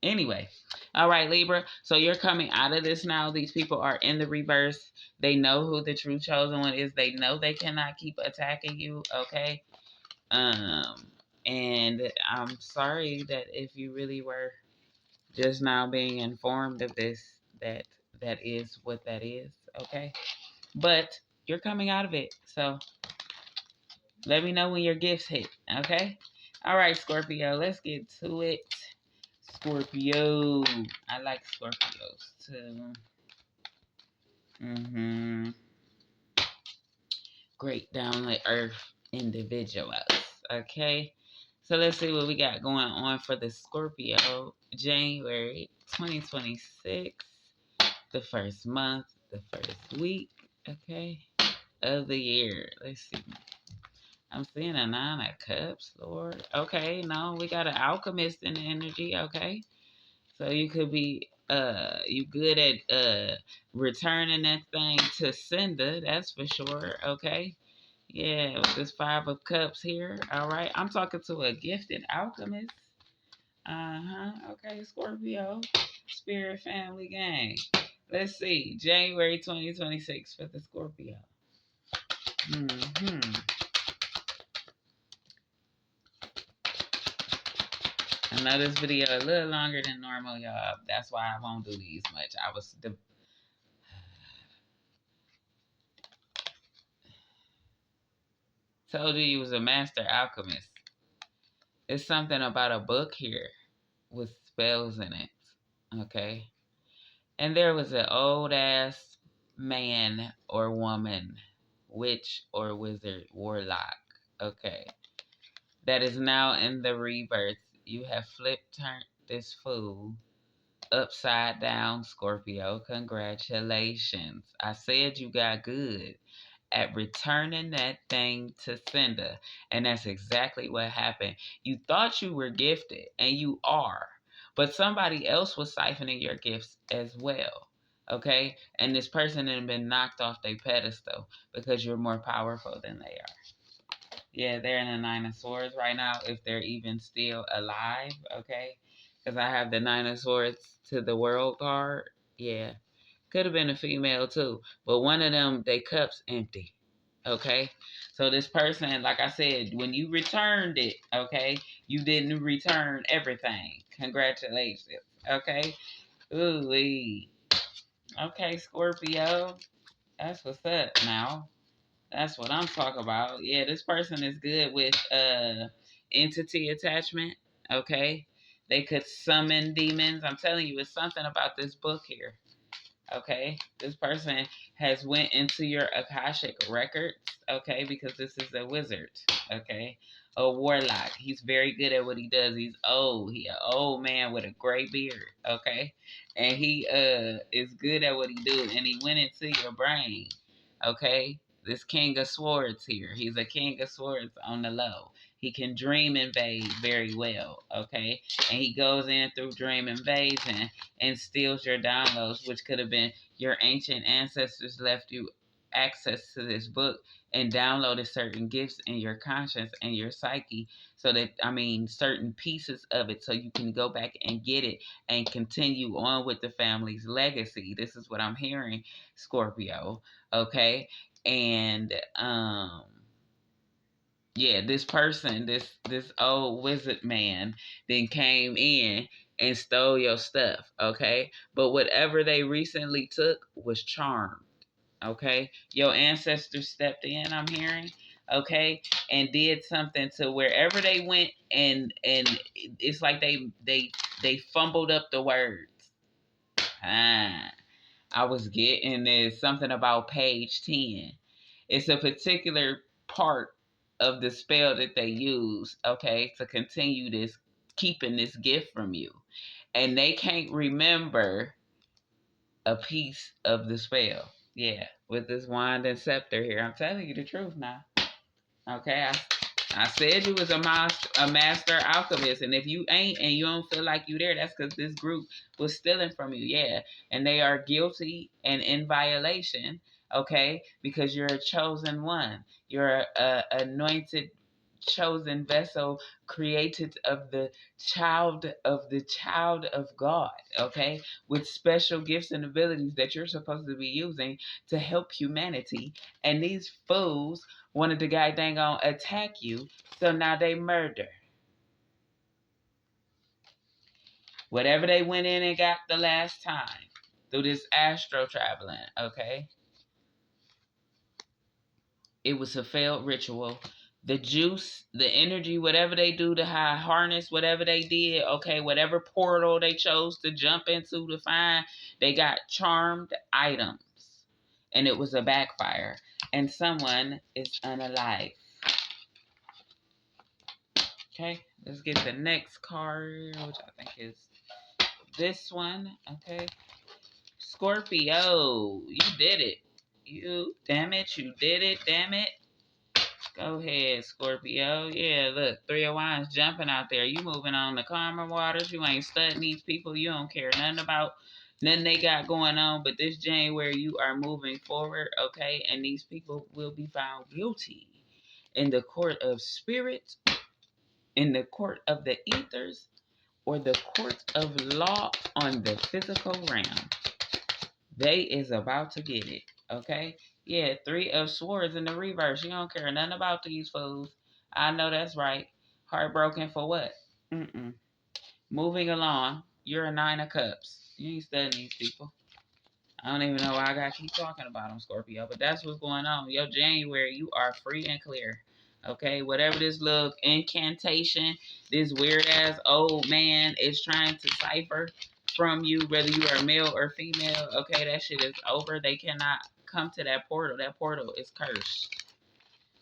Anyway, all right, Libra. So you're coming out of this now. These people are in the reverse. They know who the true chosen one is. They know they cannot keep attacking you. Okay. And I'm sorry that if you really were just now being informed of this, that is what that is. Okay. But You're coming out of it. So let me know when your gifts hit. Okay? All right, Scorpio. Let's get to it. Scorpio. I like Scorpios too. Great down to earth individuals. Okay. So let's see what we got going on for the Scorpio. January 2026. The first month, the first week. Okay. Of the year. Let's see. I'm seeing a 9 of Cups, Lord. Okay, no, we got an alchemist in the energy, okay? So you could be you good at returning that thing to sender, that's for sure, okay? Yeah, with this 5 of Cups here, all right? I'm talking to a gifted alchemist. Okay, Scorpio. Spirit Family Gang. Let's see, January 2026 for the Scorpio. I know this video a little longer than normal, y'all. That's why I won't do these much. Told you was a master alchemist. It's something about a book here with spells in it. Okay. And there was an old ass man or woman, witch or wizard, warlock. Okay. That is now in the rebirth. You have turned this fool upside down, Scorpio. Congratulations. I said you got good at returning that thing to sender. And that's exactly what happened. You thought you were gifted, and you are. But somebody else was siphoning your gifts as well. Okay? And this person had been knocked off their pedestal because you're more powerful than they are. Yeah, they're in the 9 of Swords right now, if they're even still alive, okay? Because I have the 9 of Swords to the World card. Yeah. Could have been a female too. But one of them, they cups empty. Okay? So this person, like I said, when you returned it, okay, you didn't return everything. Congratulations. Okay? Ooh-wee. Okay, Scorpio. That's what's up now. That's what I'm talking about. Yeah, this person is good with entity attachment. Okay. They could summon demons. I'm telling you, it's something about this book here. Okay. This person has went into your Akashic records. Okay, because this is a wizard. Okay. A warlock. He's very good at what he does. He's old. He an old man with a gray beard. Okay. And he is good at what he do. And he went into your brain. Okay. This King of Swords here. He's a King of Swords on the low. He can dream invade very well, okay? And he goes in through dream invasion and steals your downloads, which could have been your ancient ancestors left you access to this book and downloaded certain gifts in your conscience and your psyche so that, certain pieces of it so you can go back and get it and continue on with the family's legacy. This is what I'm hearing, Scorpio, okay? And yeah, this person, this old wizard man then came in and stole your stuff, okay? But whatever they recently took was charmed, okay? Your ancestors stepped in, I'm hearing, okay, and did something to wherever they went, and it's like they fumbled up the words. I was getting this something about page 10. It's a particular part of the spell that they use, okay, to continue this, keeping this gift from you. And they can't remember a piece of the spell. Yeah, with this wand and scepter here. I'm telling you the truth now. Okay, I said you was a master alchemist, and if you ain't and you don't feel like you there, that's because this group was stealing from you. Yeah, and they are guilty and in violation. Okay, because you're a chosen one. You're a anointed, chosen vessel, created of the child of God. Okay, with special gifts and abilities that you're supposed to be using to help humanity, and these fools wanted the guy dang on attack you, so now they murder. Whatever they went in and got the last time through this astro traveling, okay? It was a failed ritual. The juice, the energy, whatever they do to harness, whatever they did, okay, whatever portal they chose to jump into to find, they got charmed items. And it was a backfire. And someone is unalive. Okay, let's get the next card, which I think is this one. Okay. Scorpio, you did it. You did it, damn it. Go ahead, Scorpio. Yeah, look, 3 of Wands jumping out there. You moving on the calmer waters. You ain't studying these people. You don't care nothing about nothing they got going on. But this January, you are moving forward, okay? And these people will be found guilty in the court of spirit, in the court of the ethers, or the court of law on the physical realm. They is about to get it, okay? Yeah, 3 of Swords in the reverse. You don't care nothing about these fools. I know that's right. Heartbroken for what? Moving along. You're a 9 of Cups. You ain't studying these people. I don't even know why I gotta keep talking about them, Scorpio, but that's what's going on. Yo, January, you are free and clear. Okay, whatever this little incantation, this weird ass old man is trying to cipher from you, whether you are male or female, okay, that shit is over. They cannot come to that portal. That portal is cursed.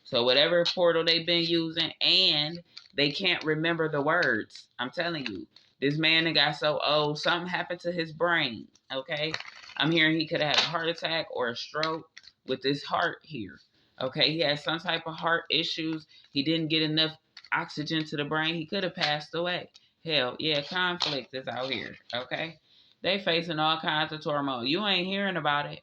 So whatever portal they've been using, and they can't remember the words. I'm telling you, this man that got so old, something happened to his brain. Okay, I'm hearing he could have had a heart attack or a stroke with this heart here. Okay, he had some type of heart issues. He didn't get enough oxygen to the brain. He could have passed away. Hell, yeah, conflict is out here. Okay, they facing all kinds of turmoil. You ain't hearing about it.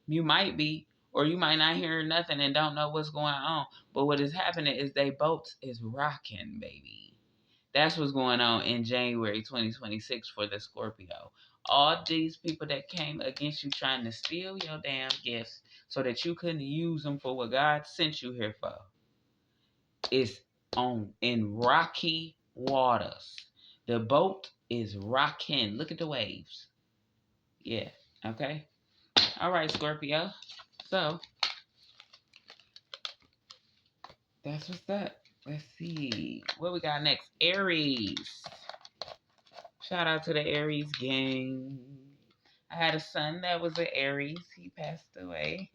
You might be, or you might not hear nothing and don't know what's going on. But what is happening is they boats is rocking, baby. That's what's going on in January 2026 for the Scorpio. All these people that came against you trying to steal your damn gifts so that you couldn't use them for what God sent you here for is on in rocky waters. The boat is rocking. Look at the waves. Yeah. Okay. All right, Scorpio. So that's what's up. Let's see. What we got next? Aries. Shout out to the Aries gang. I had a son that was an Aries. He passed away.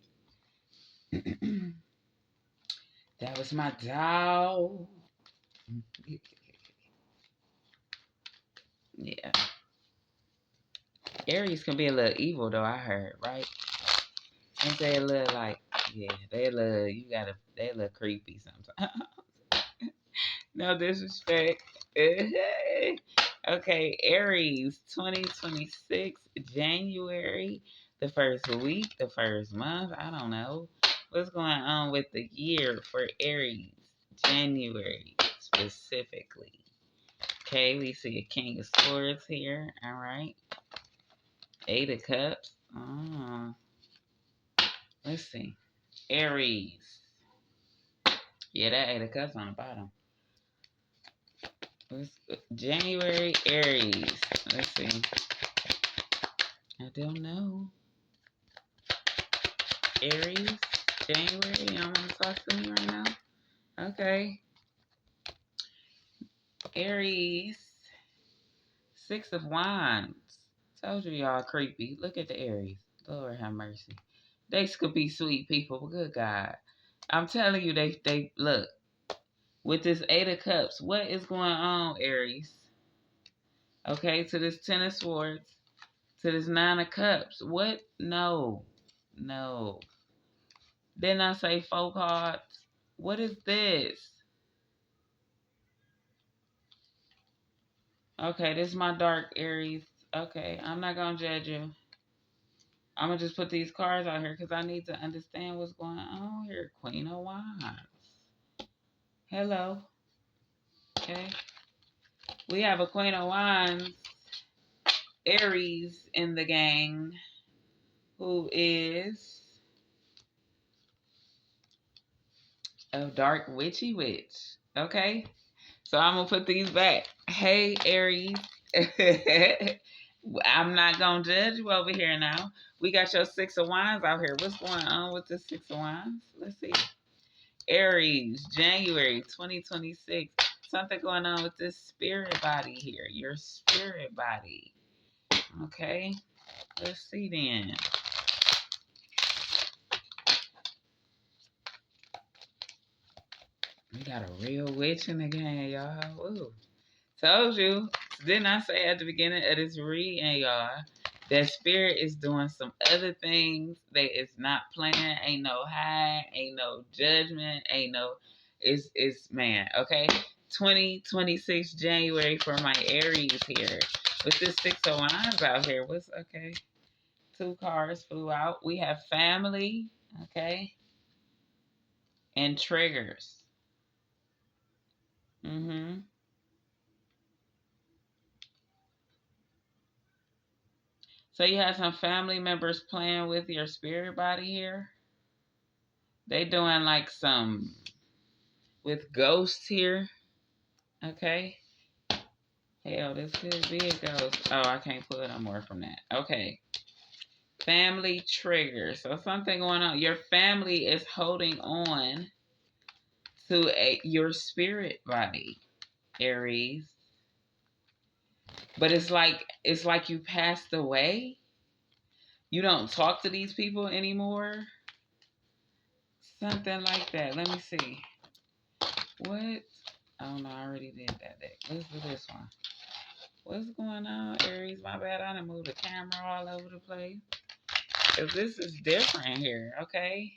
That was my dog. Yeah. Aries can be a little evil though, I heard, right? Ain't they a little like, yeah, they a little, they a little creepy sometimes. No disrespect. Okay, Aries, 2026, January, the first week, the first month. I don't know. What's going on with the year for Aries, January specifically? Okay, we see a King of Swords here. All right. 8 of Cups. Oh. Let's see. Aries. Yeah, that 8 of Cups on the bottom. January, Aries. Let's see. I don't know. Aries, January. You don't want to talk to me right now? Okay. Aries. 6 of Wands. Told you y'all creepy. Look at the Aries. Lord have mercy. They could be sweet people, but good God. I'm telling you, they look. With this 8 of Cups, what is going on, Aries? Okay, to this 10 of Swords, to this 9 of Cups. What? No. No. Didn't I say 4 cards? What is this? Okay, this is my dark Aries. Okay, I'm not going to judge you. I'm going to just put these cards out here because I need to understand what's going on here. Queen of Wands. Hello. Okay. We have a Queen of Wands, Aries in the gang, who is a dark witchy witch. Okay. So I'm going to put these back. Hey, Aries. I'm not going to judge you over here now. We got your 6 of Wands out here. What's going on with the 6 of Wands? Let's see. Aries, January 2026. Something going on with this spirit body here. Your spirit body. Okay. Let's see then. We got a real witch in the game, y'all. Ooh. Told you. Didn't I say at the beginning of this reading, y'all, that spirit is doing some other things that is not playing. Ain't no high, ain't no judgment, ain't no, it's man, okay? 2026 January for my Aries here. With this 6 of Wands out here, what's okay? 2 cards flew out. We have family, okay? And triggers. Mm-hmm. So you have some family members playing with your spirit body here. They doing like some with ghosts here. Okay. Hell, this could be a ghost. Oh, I can't pull no more from that. Okay. Family trigger. So something going on. Your family is holding on to your spirit body, Aries. But it's like you passed away. You don't talk to these people anymore. Something like that. Let me see. What? Oh no, I already did that deck. Let's do this one. What's going on, Aries? My bad. I done moved the camera all over the place. Because this is different here, okay?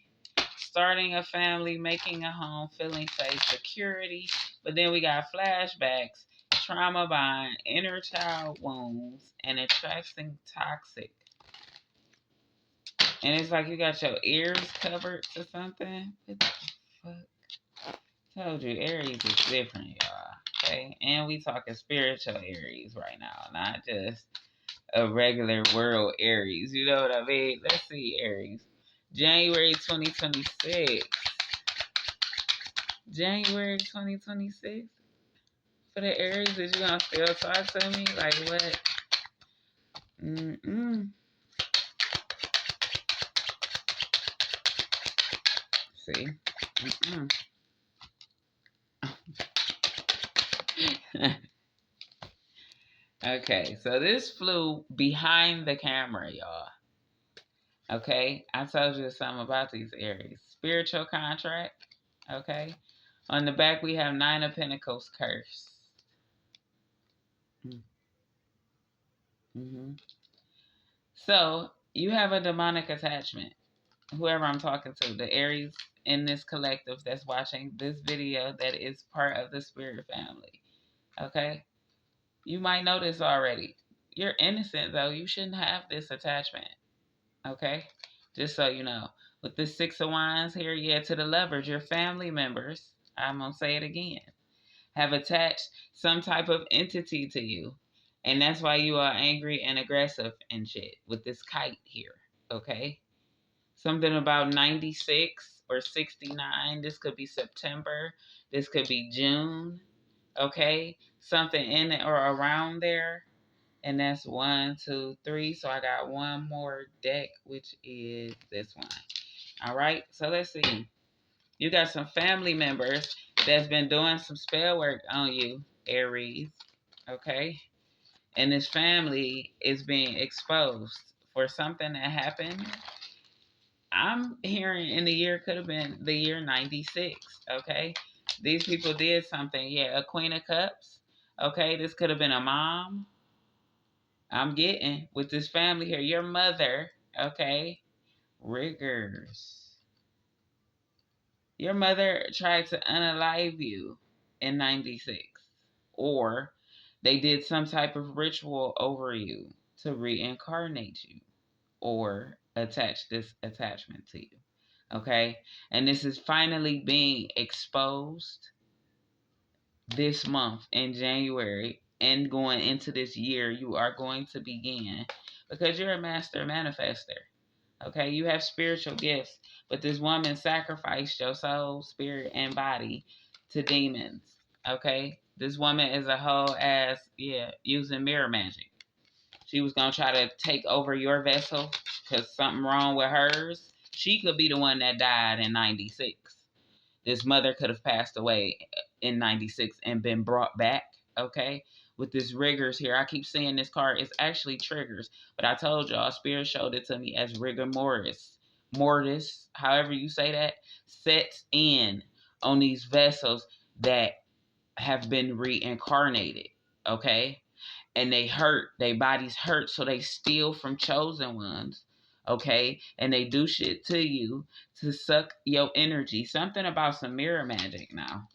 Starting a family, making a home, feeling safe, security. But then we got flashbacks, trauma bond, inner child wounds, and attracting toxic. And it's like you got your ears covered to something. What the fuck? Told you, Aries is different, y'all. Okay? And we talking spiritual Aries right now, not just a regular world Aries. You know what I mean? Let's see, Aries. January 2026. January 2026. For the Aries, is you gonna still talk to me? Like what? Mm-mm. See? Mm-mm. Okay, so this flew behind the camera, y'all. Okay, I told you something about these Aries. Spiritual contract. Okay, on the back we have 9 of Pentacles curse. Mm-hmm. So you have a demonic attachment. Whoever I'm talking to, the Aries in this collective that's watching this video that is part of the spirit family. Okay, you might know this already. You're innocent though. You shouldn't have this attachment. Okay, just so you know. With the 6 of Wands here, yeah, to the lovers, your family members, I'm going to say it again, have attached some type of entity to you. And that's why you are angry and aggressive and shit with this kite here. Okay? Something about 96 or 69. This could be September. This could be June. Okay? Something in it or around there. And that's 1, 2, 3. So I got one more deck, which is this one. All right. So let's see. You got some family members that's been doing some spell work on you, Aries. Okay. And this family is being exposed for something that happened. I'm hearing in the year, could have been the year 96. Okay. These people did something. Yeah. A Queen of Cups. Okay. This could have been a mom. I'm getting with this family here. Your mother, okay, riggers. Your mother tried to unalive you in 96. Or they did some type of ritual over you to reincarnate you or attach this attachment to you. Okay? And this is finally being exposed this month in January and going into this year. You are going to begin because you're a master manifester. Okay, you have spiritual gifts, but this woman sacrificed your soul, spirit, and body to demons. Okay, this woman is a whole ass, yeah, using mirror magic. She was gonna try to take over your vessel because something wrong with hers. She could be the one that died in 96. This mother could have passed away in 96 and been brought back, okay? With this rigors here. I keep saying this card. It's actually triggers. But I told y'all, Spirit showed it to me as rigor mortis. Mortis, however you say that, sets in on these vessels that have been reincarnated, okay? And they hurt, their bodies hurt, so they steal from chosen ones, okay? And they do shit to you to suck your energy. Something about some mirror magic now.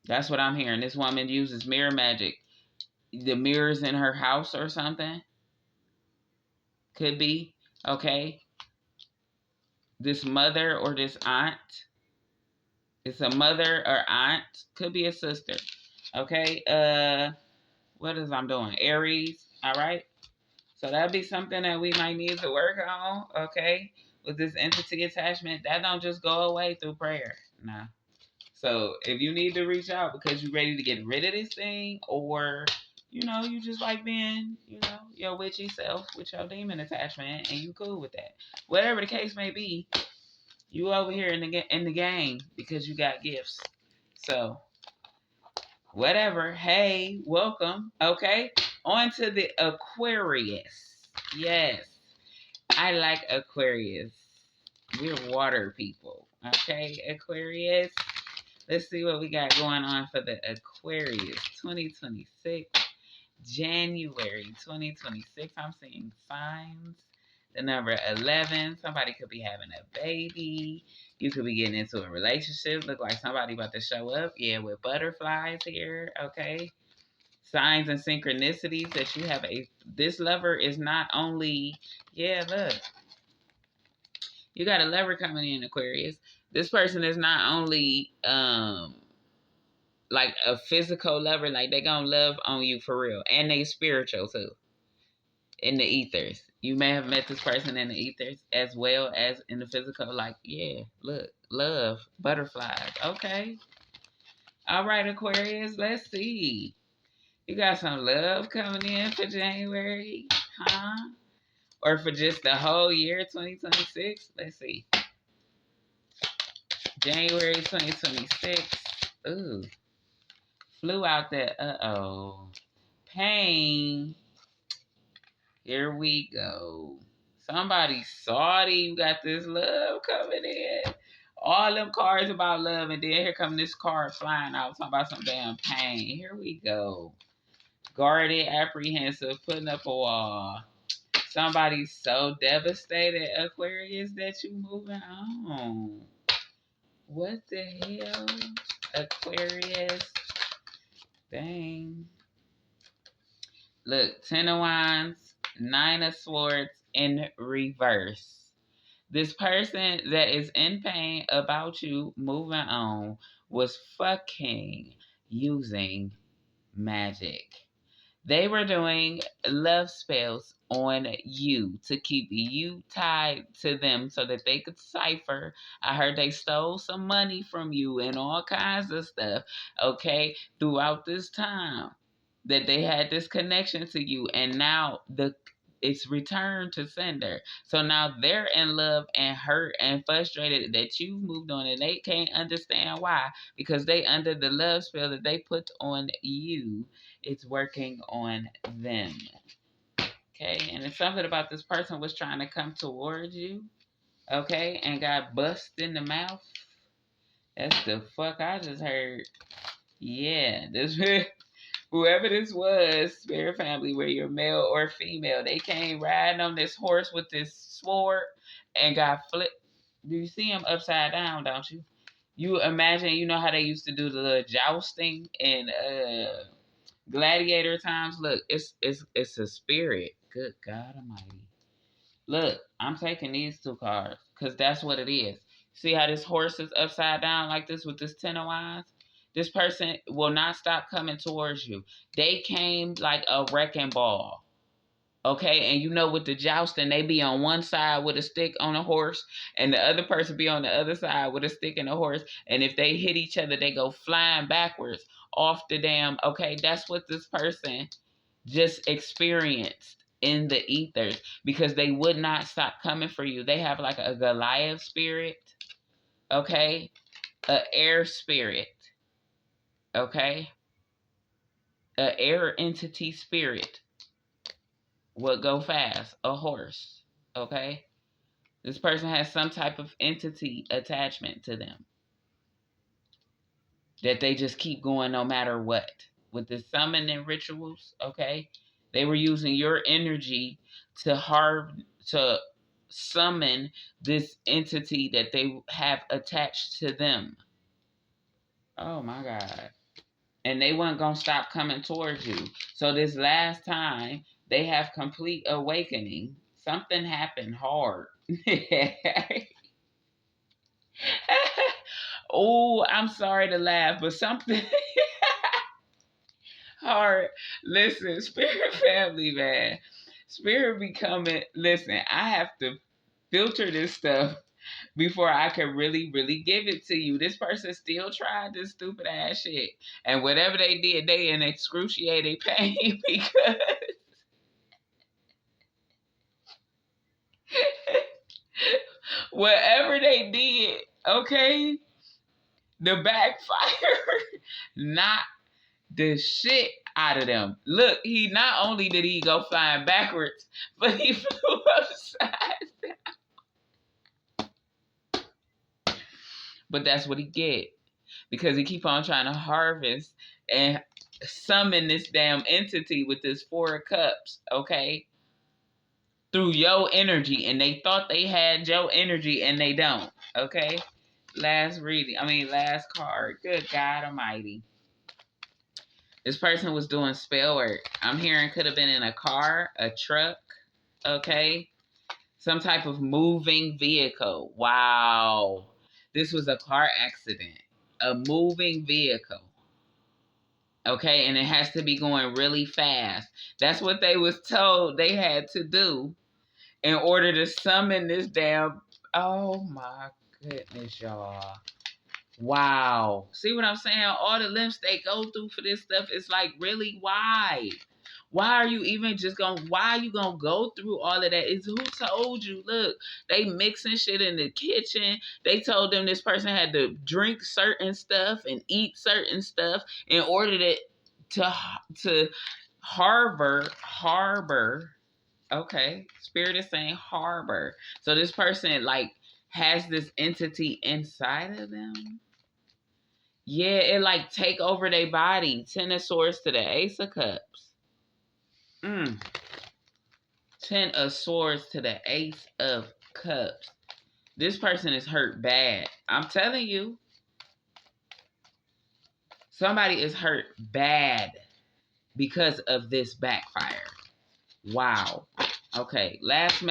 That's what I'm hearing. This woman uses mirror magic. The mirrors in her house or something. Could be, okay? This mother or this aunt. It's a mother or aunt. Could be a sister. Okay? What is I'm doing? Aries. All right? So that'd be something that we might need to work on, okay? With this entity attachment, that don't just go away through prayer. Nah. So if you need to reach out because you're ready to get rid of this thing, or, you know, you just like being, you know, your witchy self with your demon attachment and you cool with that. Whatever the case may be, you over here in the game because you got gifts. So whatever. Hey, welcome. Okay. On to the Aquarius. Yes. I like Aquarius. We're water people. Okay, Aquarius. Let's see what we got going on for the Aquarius 2026. January 2026. I'm seeing signs. The number 11. Somebody could be having a baby. You could be getting into a relationship. Look like somebody about to show up. Yeah, with butterflies here. Okay. Signs and synchronicities that you have this lover is not only, yeah, look. You got a lover coming in, Aquarius. This person is not only like a physical lover, like they gonna love on you for real. And they spiritual too. In the ethers. You may have met this person in the ethers as well as in the physical. Like, yeah, look, love, butterflies. Okay. All right, Aquarius, let's see. You got some love coming in for January, huh? Or for just the whole year, 2026? Let's see. January 2026. Ooh. Flew out there. Uh-oh. Pain. Here we go. Somebody salty. You got this love coming in. All them cards about love, and then here come this card flying out talking about some damn pain. Here we go. Guarded, apprehensive, putting up a wall. Somebody's so devastated, Aquarius, that you moving on. What the hell? Aquarius. Dang. Look, 10 of Wands, 9 of Swords in reverse. This person that is in pain about you moving on was fucking using magic. They were doing love spells on you to keep you tied to them so that they could cipher. I heard they stole some money from you and all kinds of stuff, okay, throughout this time that they had this connection to you. And now it's returned to sender. So now they're in love and hurt and frustrated that you've moved on and they can't understand why, because they under the love spell that they put on you. It's working on them. Okay, and it's something about this person was trying to come towards you, okay, and got bust in the mouth. That's the fuck I just heard. Yeah, this whoever this was, spirit family, where you're male or female, they came riding on this horse with this sword and got flipped. Do you see him upside down, don't you? You imagine, you know how they used to do the jousting in gladiator times? Look, it's a spirit. Good God Almighty. Look, I'm taking these two cards because that's what it is. See how this horse is upside down like this with this 10 of wands? This person will not stop coming towards you. They came like a wrecking ball. Okay, and you know with the jousting, they be on one side with a stick on a horse, and the other person be on the other side with a stick and a horse. And if they hit each other, they go flying backwards off the damn. Okay, that's what this person just experienced in the ethers because they would not stop coming for you. They have like a Goliath spirit. Okay, a air spirit, okay? A air entity spirit would go fast. A horse, okay? This person has some type of entity attachment to them that they just keep going no matter what. With the summoning rituals, okay? They were using your energy to summon this entity that they have attached to them. Oh my God. And they weren't going to stop coming towards you. So this last time, they have complete awakening. Something happened hard. Oh, I'm sorry to laugh, but something hard. Listen, spirit family, man. Spirit becoming, listen, I have to filter this stuff before I can really, really give it to you. This person still tried this stupid ass shit. And whatever they did, they in excruciating pain because whatever they did, okay, the backfire knocked the shit out of them. Look, he not only did he go flying backwards, but he flew upside. But that's what he get. Because he keep on trying to harvest and summon this damn entity with this 4 of Cups, okay? Through your energy. And they thought they had your energy and they don't, okay? Last card. Good God Almighty. This person was doing spell work. I'm hearing could have been in a car, a truck, okay? Some type of moving vehicle. Wow. This was a car accident. A moving vehicle. Okay, and it has to be going really fast. That's what they was told they had to do in order to summon this damn. Oh my goodness, y'all. Wow. See what I'm saying? All the lengths they go through for this stuff, it's like, really, why? Why are you even why are you gonna go through all of that? Is who told you? Look, they mixing shit in the kitchen. They told them this person had to drink certain stuff and eat certain stuff in order to harbor. Okay, Spirit is saying harbor. So this person like has this entity inside of them. Yeah, it like take over their body. 10 of Swords to the Ace of Cups. 10 of Swords to the Ace of Cups. This person is hurt bad. I'm telling you. Somebody is hurt bad because of this backfire. Wow. Okay, last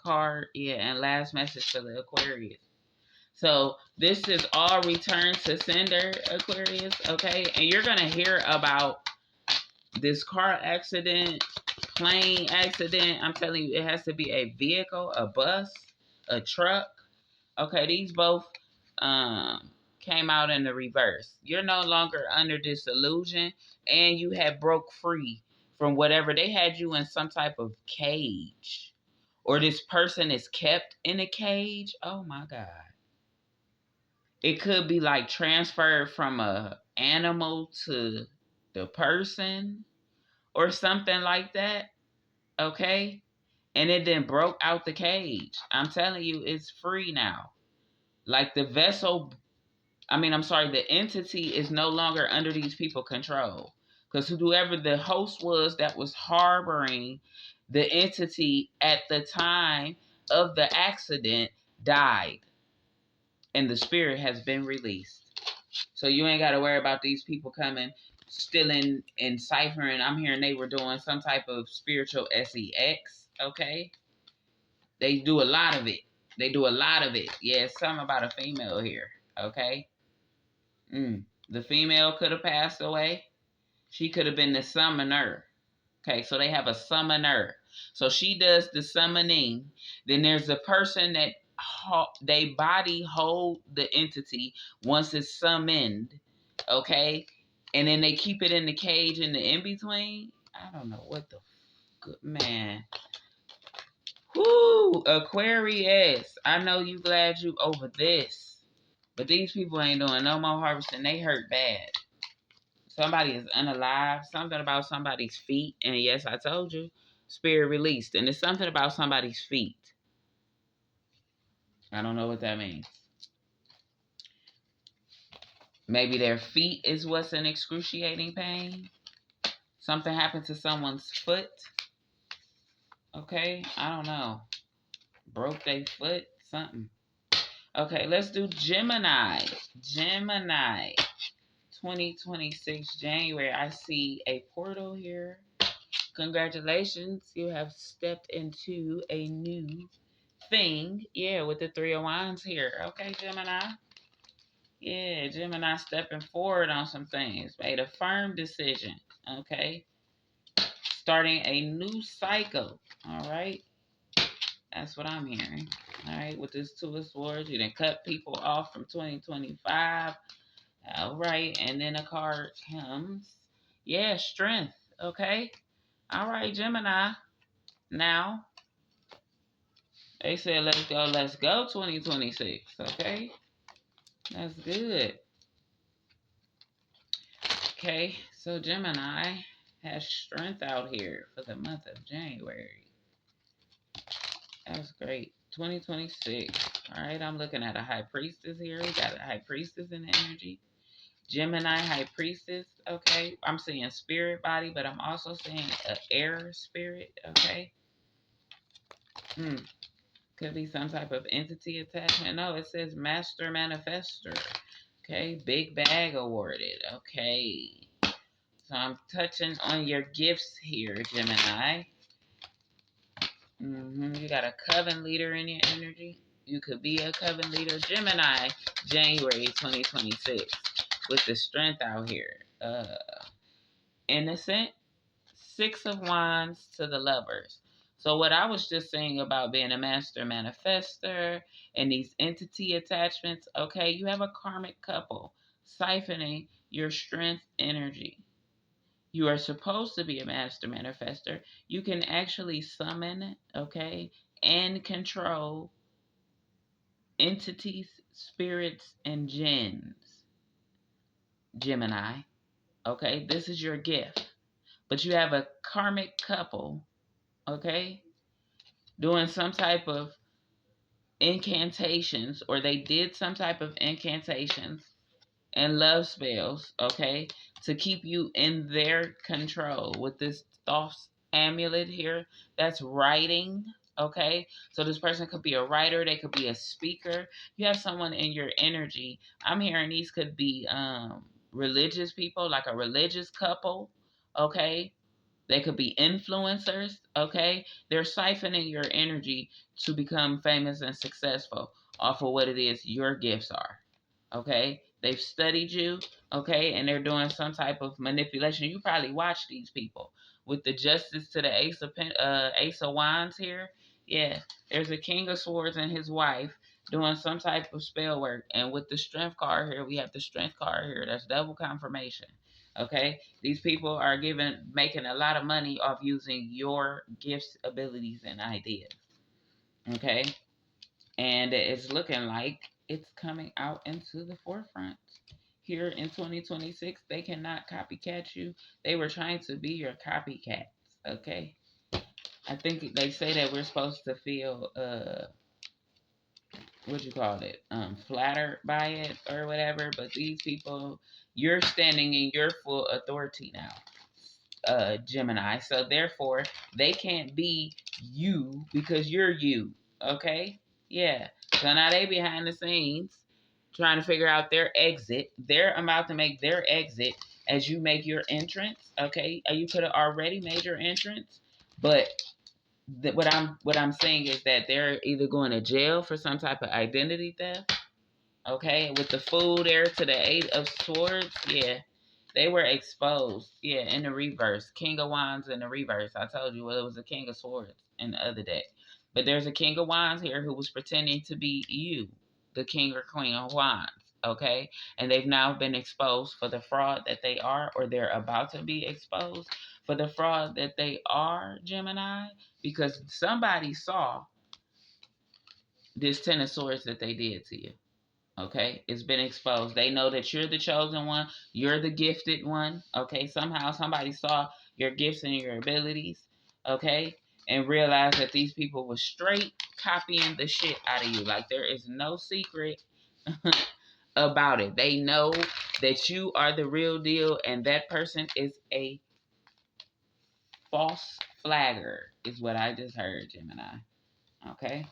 card. Yeah, and last message for the Aquarius. So this is all return to sender, Aquarius, okay? And you're going to hear about this car accident, plane accident. I'm telling you, it has to be a vehicle, a bus, a truck. Okay, these both came out in the reverse. You're no longer under this illusion, and you have broke free from whatever. They had you in some type of cage. Or this person is kept in a cage. Oh my God. It could be like transferred from a animal to the person or something like that. Okay? And it then broke out the cage. I'm telling you, it's free now. Like the the entity is no longer under these people's control. Because whoever the host was that was harboring the entity at the time of the accident died. And the spirit has been released. So you ain't got to worry about these people coming, stealing, and ciphering. I'm hearing they were doing some type of spiritual sex, okay? They do a lot of it. Yeah, it's something about a female here, okay? The female could have passed away. She could have been the summoner. Okay, so they have a summoner. So she does the summoning. Then there's the person that they body hold the entity once it's summoned. Okay, and then they keep it in the cage in the in between. I don't know what the good man. Whoo, Aquarius. I know you glad you over this. But these people ain't doing no more harvesting. They hurt bad. Somebody is unalive. Something about somebody's feet. And yes, I told you, spirit released. And it's something about somebody's feet. I don't know what that means. Maybe their feet is what's in excruciating pain. Something happened to someone's foot. Okay, I don't know. Broke their foot, something. Okay, let's do Gemini. Gemini. 2026 January. I see a portal here. Congratulations, you have stepped into a new thing. Yeah, with the Three of Wands here. Okay, Gemini. Yeah, Gemini stepping forward on some things. Made a firm decision. Okay. Starting a new cycle. All right. That's what I'm hearing. All right. With this Two of Swords, you done cut people off from 2025. All right. And then a card comes. Yeah, strength. Okay. All right, Gemini. Now, they said, let's go 2026. Okay. That's good. Okay. So, Gemini has strength out here for the month of January. That's great. 2026. All right, I'm looking at a high priestess here. We got a high priestess in the energy. Gemini high priestess. Okay, I'm seeing spirit body, but I'm also seeing an air spirit. Okay. Could be some type of entity attachment. No, it says master manifester. Okay, big bag awarded. Okay. So I'm touching on your gifts here, Gemini. You got a coven leader in your energy. You could be a coven leader. Gemini, January 2026. With the strength out here. Innocent. Six of Wands to the Lovers. So what I was just saying about being a master manifester and these entity attachments, okay, you have a karmic couple siphoning your strength energy. You are supposed to be a master manifester. You can actually summon, okay, and control entities, spirits, and jinns. Gemini, okay, this is your gift. But you have a karmic couple, okay, doing some type of incantations, or they did some type of incantations and love spells, okay, to keep you in their control with this Thoth's amulet here. That's writing, okay? So this person could be a writer, they could be a speaker. You have someone in your energy. I'm hearing these could be religious people, like a religious couple, okay? They could be influencers, okay? They're siphoning your energy to become famous and successful off of what it is your gifts are, okay? They've studied you, okay? And they're doing some type of manipulation. You probably watch these people. With the Justice to the Ace of Wands here, yeah, there's a King of Swords and his wife doing some type of spell work. And with the Strength card here, we have the Strength card here. That's double confirmation. Okay, these people are making a lot of money off using your gifts, abilities, and ideas. Okay, and it's looking like it's coming out into the forefront here in 2026. They cannot copycat you. They were trying to be your copycats. Okay, I think they say that we're supposed to feel what you call it, flattered by it or whatever. But these people, you're standing in your full authority now. Gemini. So therefore, they can't be you because you're you. Okay? Yeah. So now they behind the scenes trying to figure out their exit. They're about to make their exit as you make your entrance. Okay? You could have already made your entrance, but what I'm saying is that they're either going to jail for some type of identity theft. Okay, with the Fool there to the Eight of Swords, yeah, they were exposed. Yeah, in the reverse. King of Wands in the reverse. I told you, well, it was the King of Swords in the other deck. But there's a King of Wands here who was pretending to be you, the King or Queen of Wands. Okay, and they've now been exposed for the fraud that they are, or they're about to be exposed for the fraud that they are, Gemini, because somebody saw this Ten of Swords that they did to you. Okay, it's been exposed. They know that you're the chosen one, you're the gifted one. Okay, somehow somebody saw your gifts and your abilities. Okay, and realized that these people were straight copying the shit out of you. Like there is no secret about it. They know that you are the real deal, and that person is a false flagger, is what I just heard, Gemini. Okay.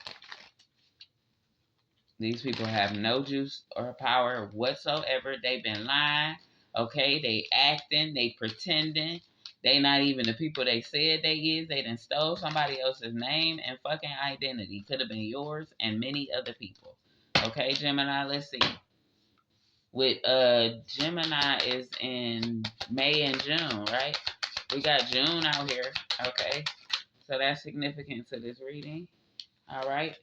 These people have no juice or power whatsoever. They've been lying. Okay, they acting, they pretending. They not even the people they said they is. They done stole somebody else's name and fucking identity. Could have been yours and many other people. Okay, Gemini, let's see. With Gemini is in May and June, right? We got June out here. Okay. So that's significant to this reading. All right.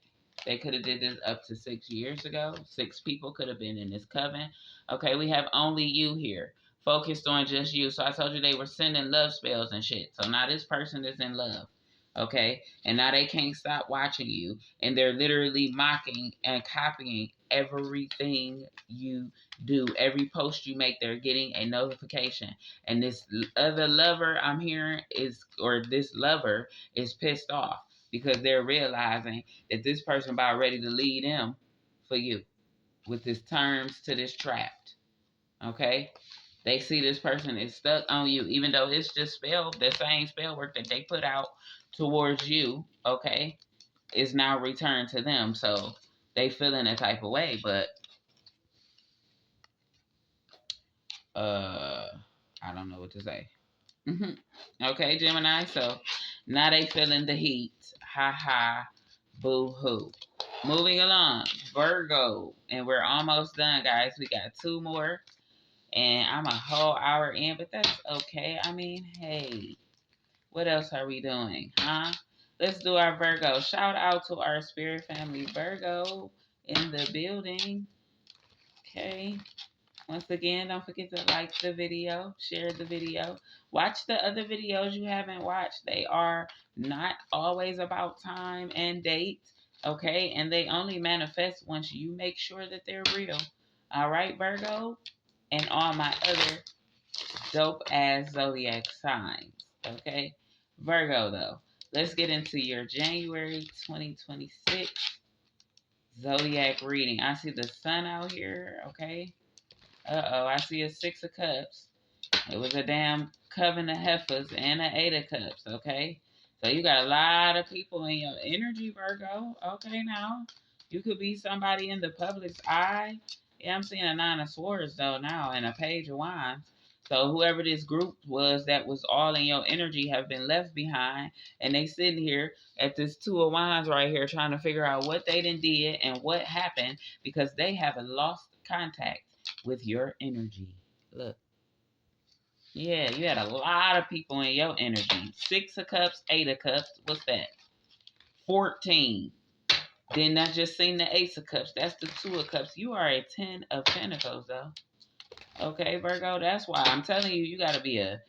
They could have did this up to 6 years ago. 6 people could have been in this coven. Okay, we have only you here. Focused on just you. So I told you they were sending love spells and shit. So now this person is in love. Okay? And now they can't stop watching you. And they're literally mocking and copying everything you do. Every post you make, they're getting a notification. And this other lover I'm hearing is, or this lover is pissed off because they're realizing that this person about ready to lead them for you with his terms to this trapped. Okay? They see this person is stuck on you, even though it's just the same spell work that they put out towards you, okay, is now returned to them. So they feel in a type of way, but I don't know what to say. Okay, Gemini, so now they feeling the heat. Ha ha, boo hoo. Moving along, Virgo, and we're almost done, guys. We got 2 more, and I'm a whole hour in, but that's okay. I mean, hey, what else are we doing, huh? Let's do our Virgo. Shout out to our spirit family Virgo in the building. Okay. Once again, don't forget to like the video, share the video, watch the other videos you haven't watched. They are not always about time and date, okay? And they only manifest once you make sure that they're real. All right, Virgo? And all my other dope ass zodiac signs, okay? Virgo, though, let's get into your January 2026 zodiac reading. I see the sun out here, okay? Uh-oh, I see a 6 of cups. It was a damn coven of heifers and an 8 of cups, okay? So you got a lot of people in your energy, Virgo. Okay, now. You could be somebody in the public's eye. Yeah, I'm seeing a 9 of swords, though, now, and a page of wands. So whoever this group was that was all in your energy have been left behind. And they sitting here at this 2 of wands right here trying to figure out what they done did and what happened because they haven't lost contact with your energy. Look. Yeah, you had a lot of people in your energy. 6 of cups, 8 of cups. What's that? 14. Then I just seen the Ace of Cups. That's the 2 of Cups. You are a 10 of Pentacles, though. Okay, Virgo, that's why I'm telling you, you got to be a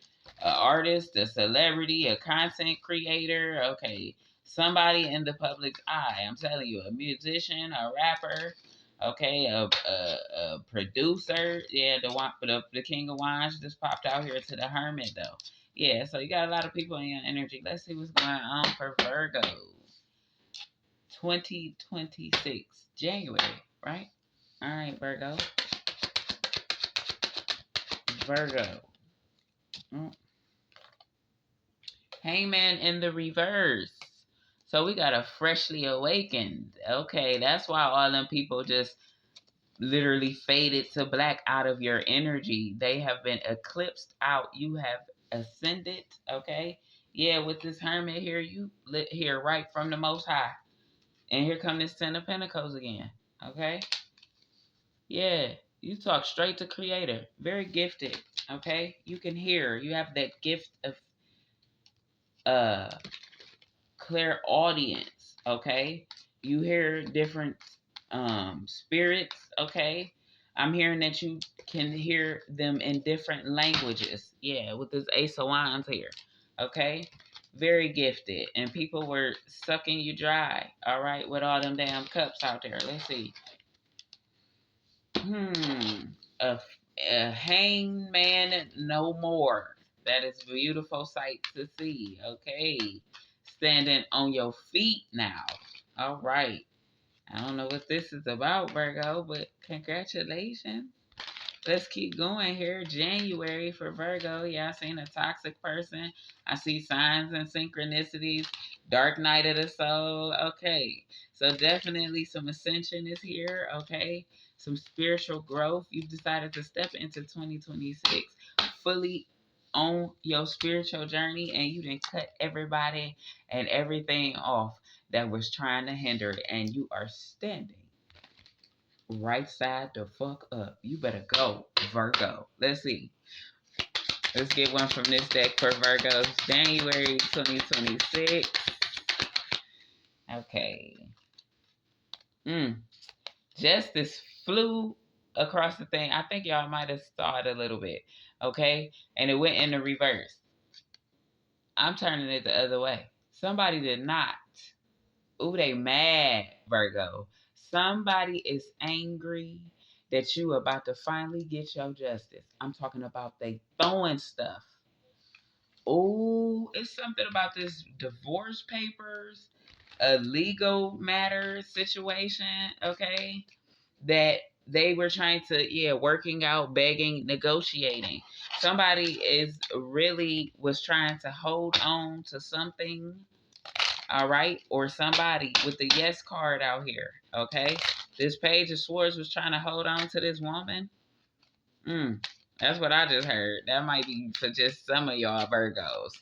artist, a celebrity, a content creator. Okay, somebody in the public's eye. I'm telling you, a musician, a rapper. Okay, a producer. Yeah, the King of Wands just popped out here to the Hermit, though. Yeah, so you got a lot of people in your energy. Let's see what's going on for Virgo. 2026, January, right? All right, Virgo. Virgo. Hangman in the reverse. So we got a freshly awakened. Okay, that's why all them people just literally faded to black out of your energy. They have been eclipsed out. You have ascended. Okay. Yeah, with this hermit here, you lit here right from the Most High. And here come this 10 of Pentacles again. Okay. Yeah, you talk straight to Creator. Very gifted. Okay. You can hear. You have that gift of clairaudience, okay? You hear different spirits, okay? I'm hearing that you can hear them in different languages. Yeah, with this Ace of Wands here, okay? Very gifted. And people were sucking you dry, all right, with all them damn cups out there. Let's see. A, a hangman no more. That is a beautiful sight to see. Okay. Standing on your feet now. All right. I don't know what this is about, Virgo, but congratulations. Let's keep going here. January for Virgo. Yeah, I seen a toxic person. I see signs and synchronicities. Dark night of the soul. Okay. So definitely some ascension is here. Okay. Some spiritual growth. You've decided to step into 2026 fully on your spiritual journey, and you didn't cut everybody and everything off that was trying to hinder it, and you are standing right side the fuck up. You better go, Virgo. Let's see. Let's get one from this deck for Virgos. January 2026. Okay. Justice flew across the thing. I think y'all might have saw it a little bit. Okay? And it went in the reverse. I'm turning it the other way. Somebody did not. Ooh, they mad, Virgo. Somebody is angry that you about to finally get your justice. I'm talking about they throwing stuff. Ooh, it's something about this divorce papers, a legal matter situation, okay? That they were trying to, working out, begging, negotiating. Somebody was trying to hold on to something, all right, or somebody with the yes card out here, okay? This Page of Swords was trying to hold on to this woman. That's what I just heard. That might be for just some of y'all Virgos,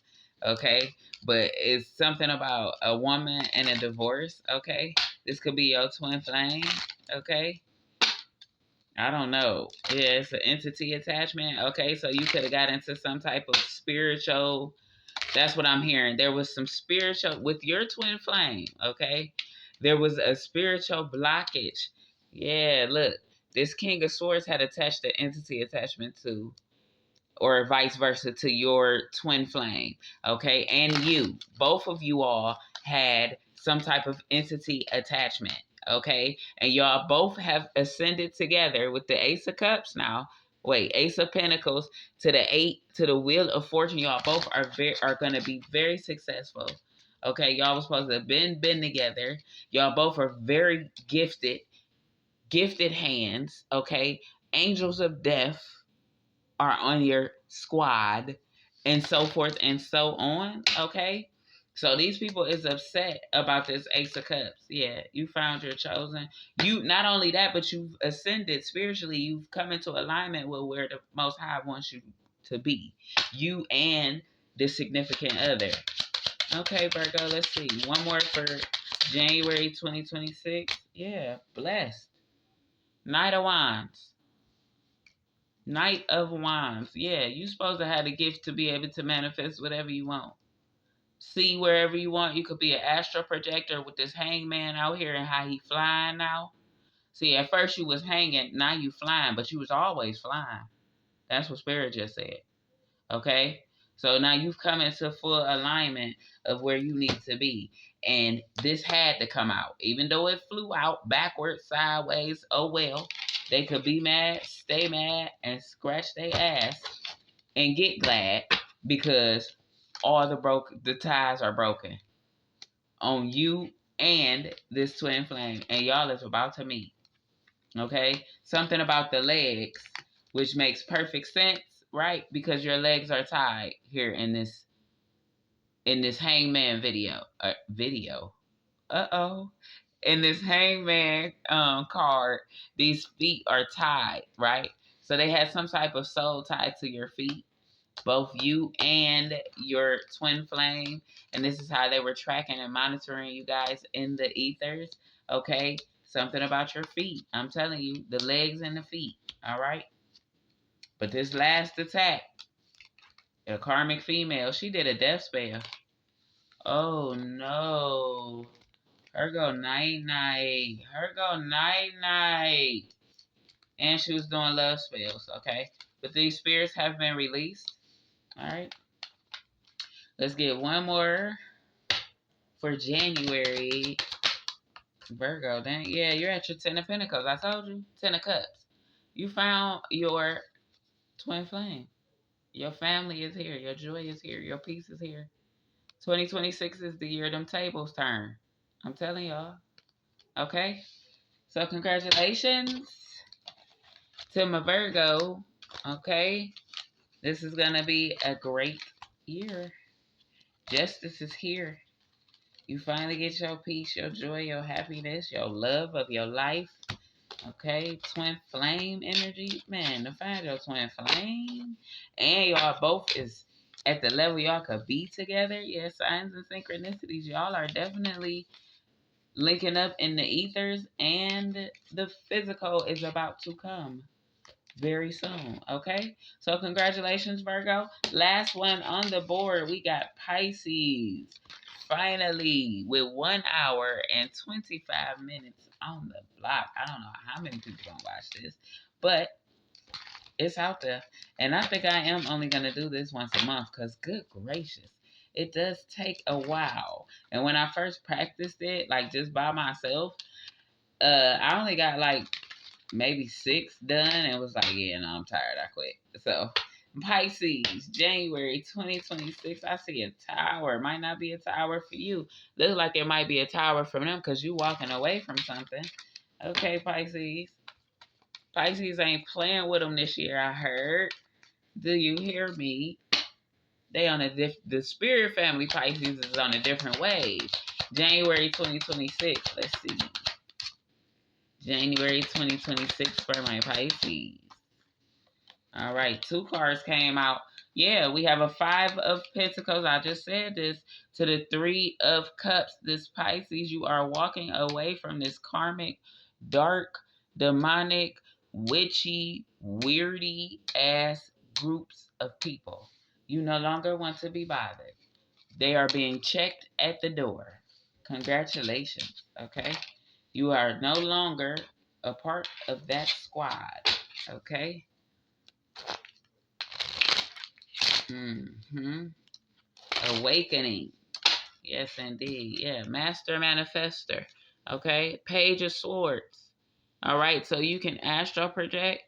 okay? But it's something about a woman and a divorce, okay? This could be your twin flame, okay? I don't know. Yeah, it's an entity attachment, okay? So you could have got into some type of spiritual. That's what I'm hearing. There was some spiritual with your twin flame, okay? There was a spiritual blockage. Yeah, look. This King of Swords had attached the entity attachment to, or vice versa, to your twin flame, okay? And you, both of you all had some type of entity attachment, okay? And y'all both have ascended together with the Ace of Cups now. Wait, Ace of Pentacles to the 8, to the Wheel of Fortune. Y'all both are going to be very successful. Okay, y'all was supposed to have been together. Y'all both are very gifted hands, okay? Angels of death are on your squad, and so forth and so on, okay? So these people is upset about this Ace of Cups. Yeah, you found your chosen. You, not only that, but you've ascended spiritually. You've come into alignment with where the Most High wants you to be. You and the significant other. Okay, Virgo, let's see. One more for January 2026. Yeah, blessed. Knight of Wands. Knight of Wands. Yeah, you supposed to have the gift to be able to manifest whatever you want. See wherever you want. You could be an astral projector with this hangman out here and how he flying now. See, at first you was hanging, now you flying, but you was always flying. That's what Spirit just said. Okay? So now you've come into full alignment of where you need to be. And this had to come out. Even though it flew out backwards, sideways, oh well. They could be mad, stay mad, and scratch their ass and get glad because all the ties are broken on you and this twin flame. And y'all is about to meet. Okay? Something about the legs, which makes perfect sense, right? Because your legs are tied here in this hangman video. In this hangman card, these feet are tied, right? So they had some type of soul tied to your feet, both you and your twin flame. And this is how they were tracking and monitoring you guys in the ethers. Okay? Something about your feet. I'm telling you, the legs and the feet. All right? But this last attack, a karmic female, she did a death spell. Oh no. Her go night night. Her go night night. And she was doing love spells, okay? But these spirits have been released. Alright. Let's get one more for January. Virgo, dang. Yeah, you're at your 10 of Pentacles. I told you. 10 of Cups. You found your twin flame. Your family is here. Your joy is here. Your peace is here. 2026 is the year them tables turn. I'm telling y'all. Okay? So congratulations to my Virgo. Okay? This is going to be a great year. Justice is here. You finally get your peace, your joy, your happiness, your love of your life. Okay, twin flame energy. Man, to find your twin flame. And y'all both is at the level y'all could be together. Yeah, signs and synchronicities. Y'all are definitely linking up in the ethers, and the physical is about to come very soon. Okay, so congratulations, Virgo. Last one on the board, we got Pisces. Finally, with 1 hour and 25 minutes on the block. I don't know how many people gonna watch this, but it's out there. And I think I am only gonna do this once a month, because good gracious, it does take a while. And when I first practiced it, like just by myself, I only got like maybe 6 done and was like, yeah, no, I'm tired. I quit. So Pisces, January 2026. I see a tower. Might not be a tower for you. Looks like it might be a tower for them because you walking away from something. Okay, Pisces. Pisces ain't playing with them this year, I heard. Do you hear me? They on the spirit family Pisces is on a different wave. January 2026. Let's see. January 2026 for my Pisces. All right, 2 cards came out. Yeah, we have a 5 of Pentacles. I just said this. To the 3 of Cups. This Pisces, you are walking away from this karmic, dark, demonic, witchy, weirdy ass groups of people. You no longer want to be bothered. They are being checked at the door. Congratulations, okay? You are no longer a part of that squad, okay? Mm-hmm. Awakening. Yes, indeed. Yeah, Master Manifester. Okay, Page of Swords. All right, so you can astral project.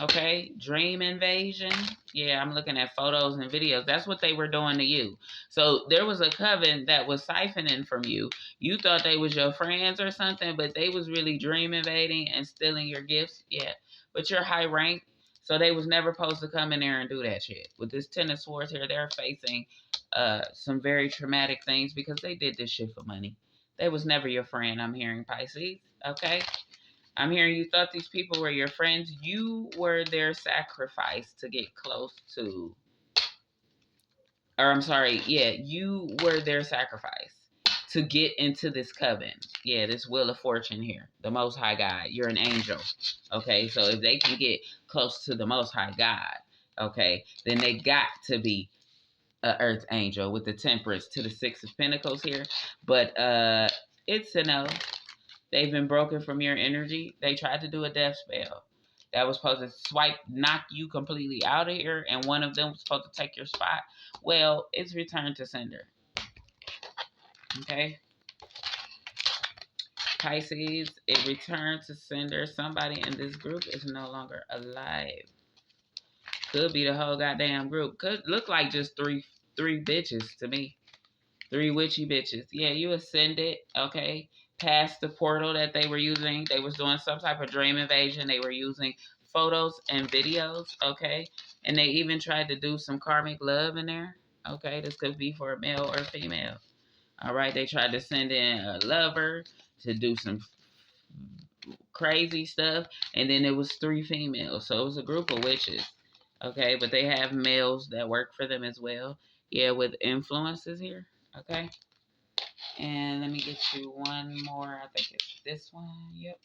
Okay, dream invasion. Yeah, I'm looking at photos and videos. That's what they were doing to you. So there was a coven that was siphoning from you. You thought they was your friends or something, but they was really dream invading and stealing your gifts. Yeah, but you're high rank, so they was never supposed to come in there and do that shit. With this Ten of Swords here, they're facing some very traumatic things because they did this shit for money. They was never your friend, I'm hearing, Pisces. Okay? I'm hearing you thought these people were your friends. You were their sacrifice to get close to, or I'm sorry, yeah, you were their sacrifice to get into this coven. Yeah, this Wheel of Fortune here, the Most High God. You're an angel. Okay, so if they can get close to the Most High God, okay, then they got to be a earth angel with the Temperance to the 6 of Pentacles here. But it's a no. They've been broken from your energy. They tried to do a death spell that was supposed to knock you completely out of here, and one of them was supposed to take your spot. Well, it's returned to sender. Okay? Pisces, it returned to sender. Somebody in this group is no longer alive. Could be the whole goddamn group. Could look like just three bitches to me. 3 witchy bitches. Yeah, you ascended, okay, past the portal that they were using. They was doing some type of dream invasion. They were using photos and videos, okay? And they even tried to do some karmic love in there, okay? This could be for a male or female. All right, they tried to send in a lover to do some crazy stuff, and then it was 3 females. So it was a group of witches, okay? But they have males that work for them as well. Yeah, with influences here, okay? And let me get you one more. I think it's this one. Yep.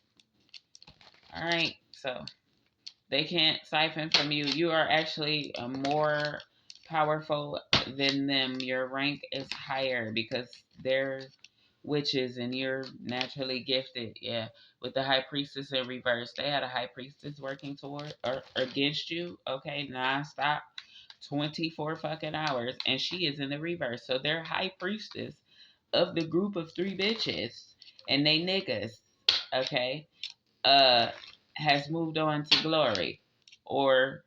All right. So they can't siphon from you. You are actually more powerful than them. Your rank is higher because they're witches and you're naturally gifted. Yeah. With the high priestess in reverse, they had a high priestess working toward or against you. Okay. Nonstop. 24 fucking hours. And she is in the reverse. So their high priestess of the group of 3 bitches and they niggas, okay, has moved on to glory or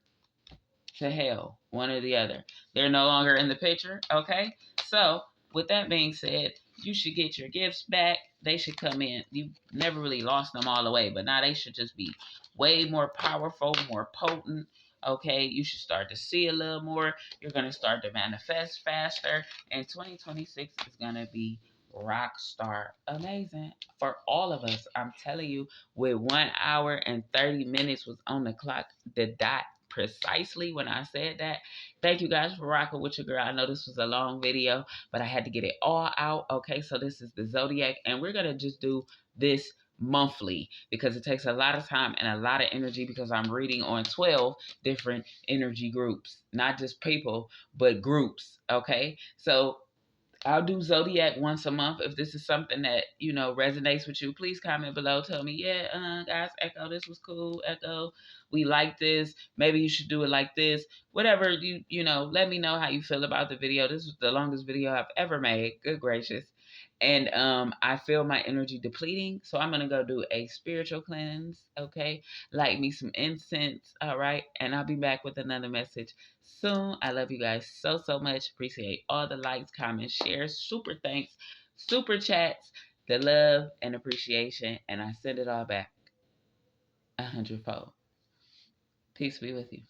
to hell, one or the other. They're no longer in the picture, okay? So, with that being said, you should get your gifts back. They should come in. You never really lost them all the way, but now they should just be way more powerful, more potent, okay? You should start to see a little more. You're going to start to manifest faster, and 2026 is going to be rock star amazing for all of us. I'm telling you, with 1 hour and 30 minutes was on the clock, the dot precisely when I said that. Thank you guys for rocking with your girl. I know this was a long video, but I had to get it all out. Okay, so this is the Zodiac, and we're gonna just do this monthly because it takes a lot of time and a lot of energy because I'm reading on 12 different energy groups, not just people, but groups. Okay, so I'll do Zodiac once a month. If this is something that, resonates with you, please comment below. Tell me, yeah, guys, Echo, this was cool. Echo, we like this. Maybe you should do it like this. Whatever, let me know how you feel about the video. This was the longest video I've ever made. Good gracious. And I feel my energy depleting. So I'm going to go do a spiritual cleanse, okay? Light me some incense, all right? And I'll be back with another message soon. I love you guys so, so much. Appreciate all the likes, comments, shares, super thanks, super chats, the love and appreciation. And I send it all back 100-fold. Peace be with you.